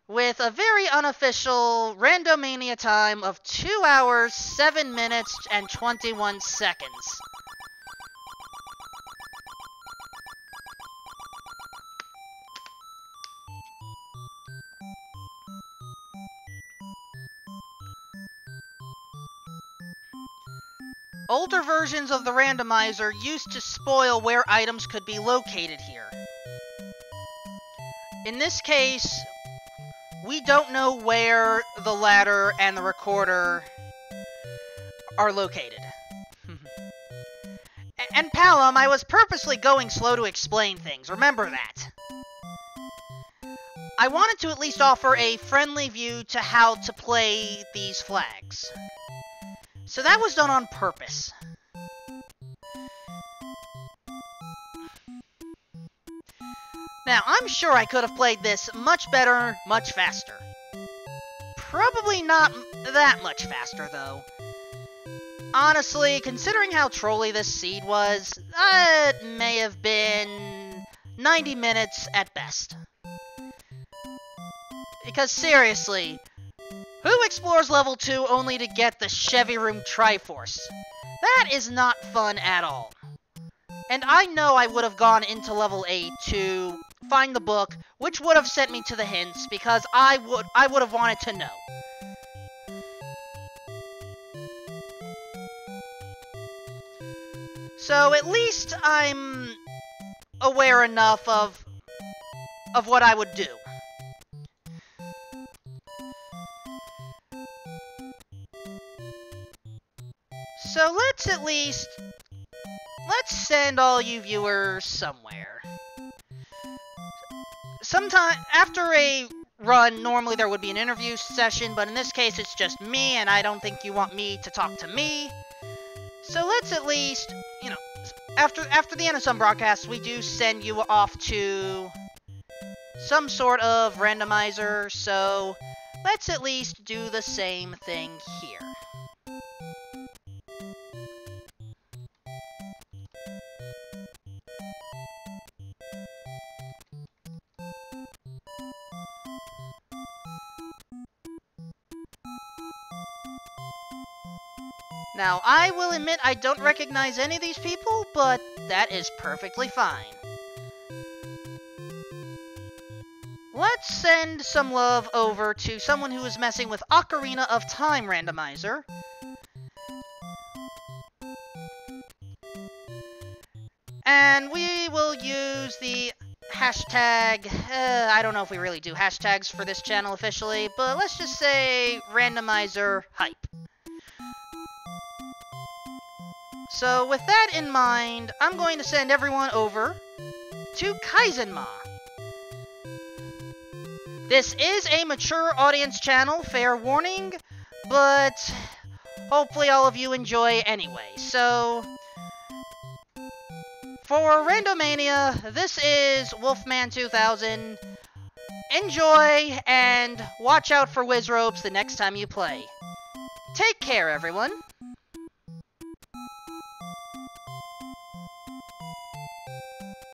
with a very unofficial Randomania time of 2 hours, 7 minutes, and 21 seconds. Older versions of the randomizer used to spoil where items could be located here. In this case, we don't know where the ladder and the recorder are located. And Palom, I was purposely going slow to explain things, remember that. I wanted to at least offer a friendly view to how to play these flags. So that was done on purpose. Now, I'm sure I could have played this much better, much faster. Probably not that much faster, though. Honestly, considering how trolly this seed was, it may have been 90 minutes at best. Because seriously, who explores level 2 only to get the Chevy Room Triforce? That is not fun at all. And I know I would have gone into level 8 to find the book, which would have sent me to the hints, because I would have wanted to know. So at least I'm aware enough of what I would do. So let's send all you viewers somewhere. Sometime after a run, normally there would be an interview session, but in this case it's just me, and I don't think you want me to talk to me. So let's at least, you know, after the end of some broadcasts, we do send you off to some sort of randomizer, so let's at least do the same thing here. Now, I will admit I don't recognize any of these people, but that is perfectly fine. Let's send some love over to someone who is messing with Ocarina of Time Randomizer. And we will use the hashtag, I don't know if we really do hashtags for this channel officially, but let's just say Randomizer Hype. So with that in mind, I'm going to send everyone over to Kaizenma. This is a mature audience channel, fair warning, but hopefully all of you enjoy anyway. So, for Randomania, this is Wolfman2000. Enjoy, and watch out for Wiz Ropes the next time you play. Take care, everyone.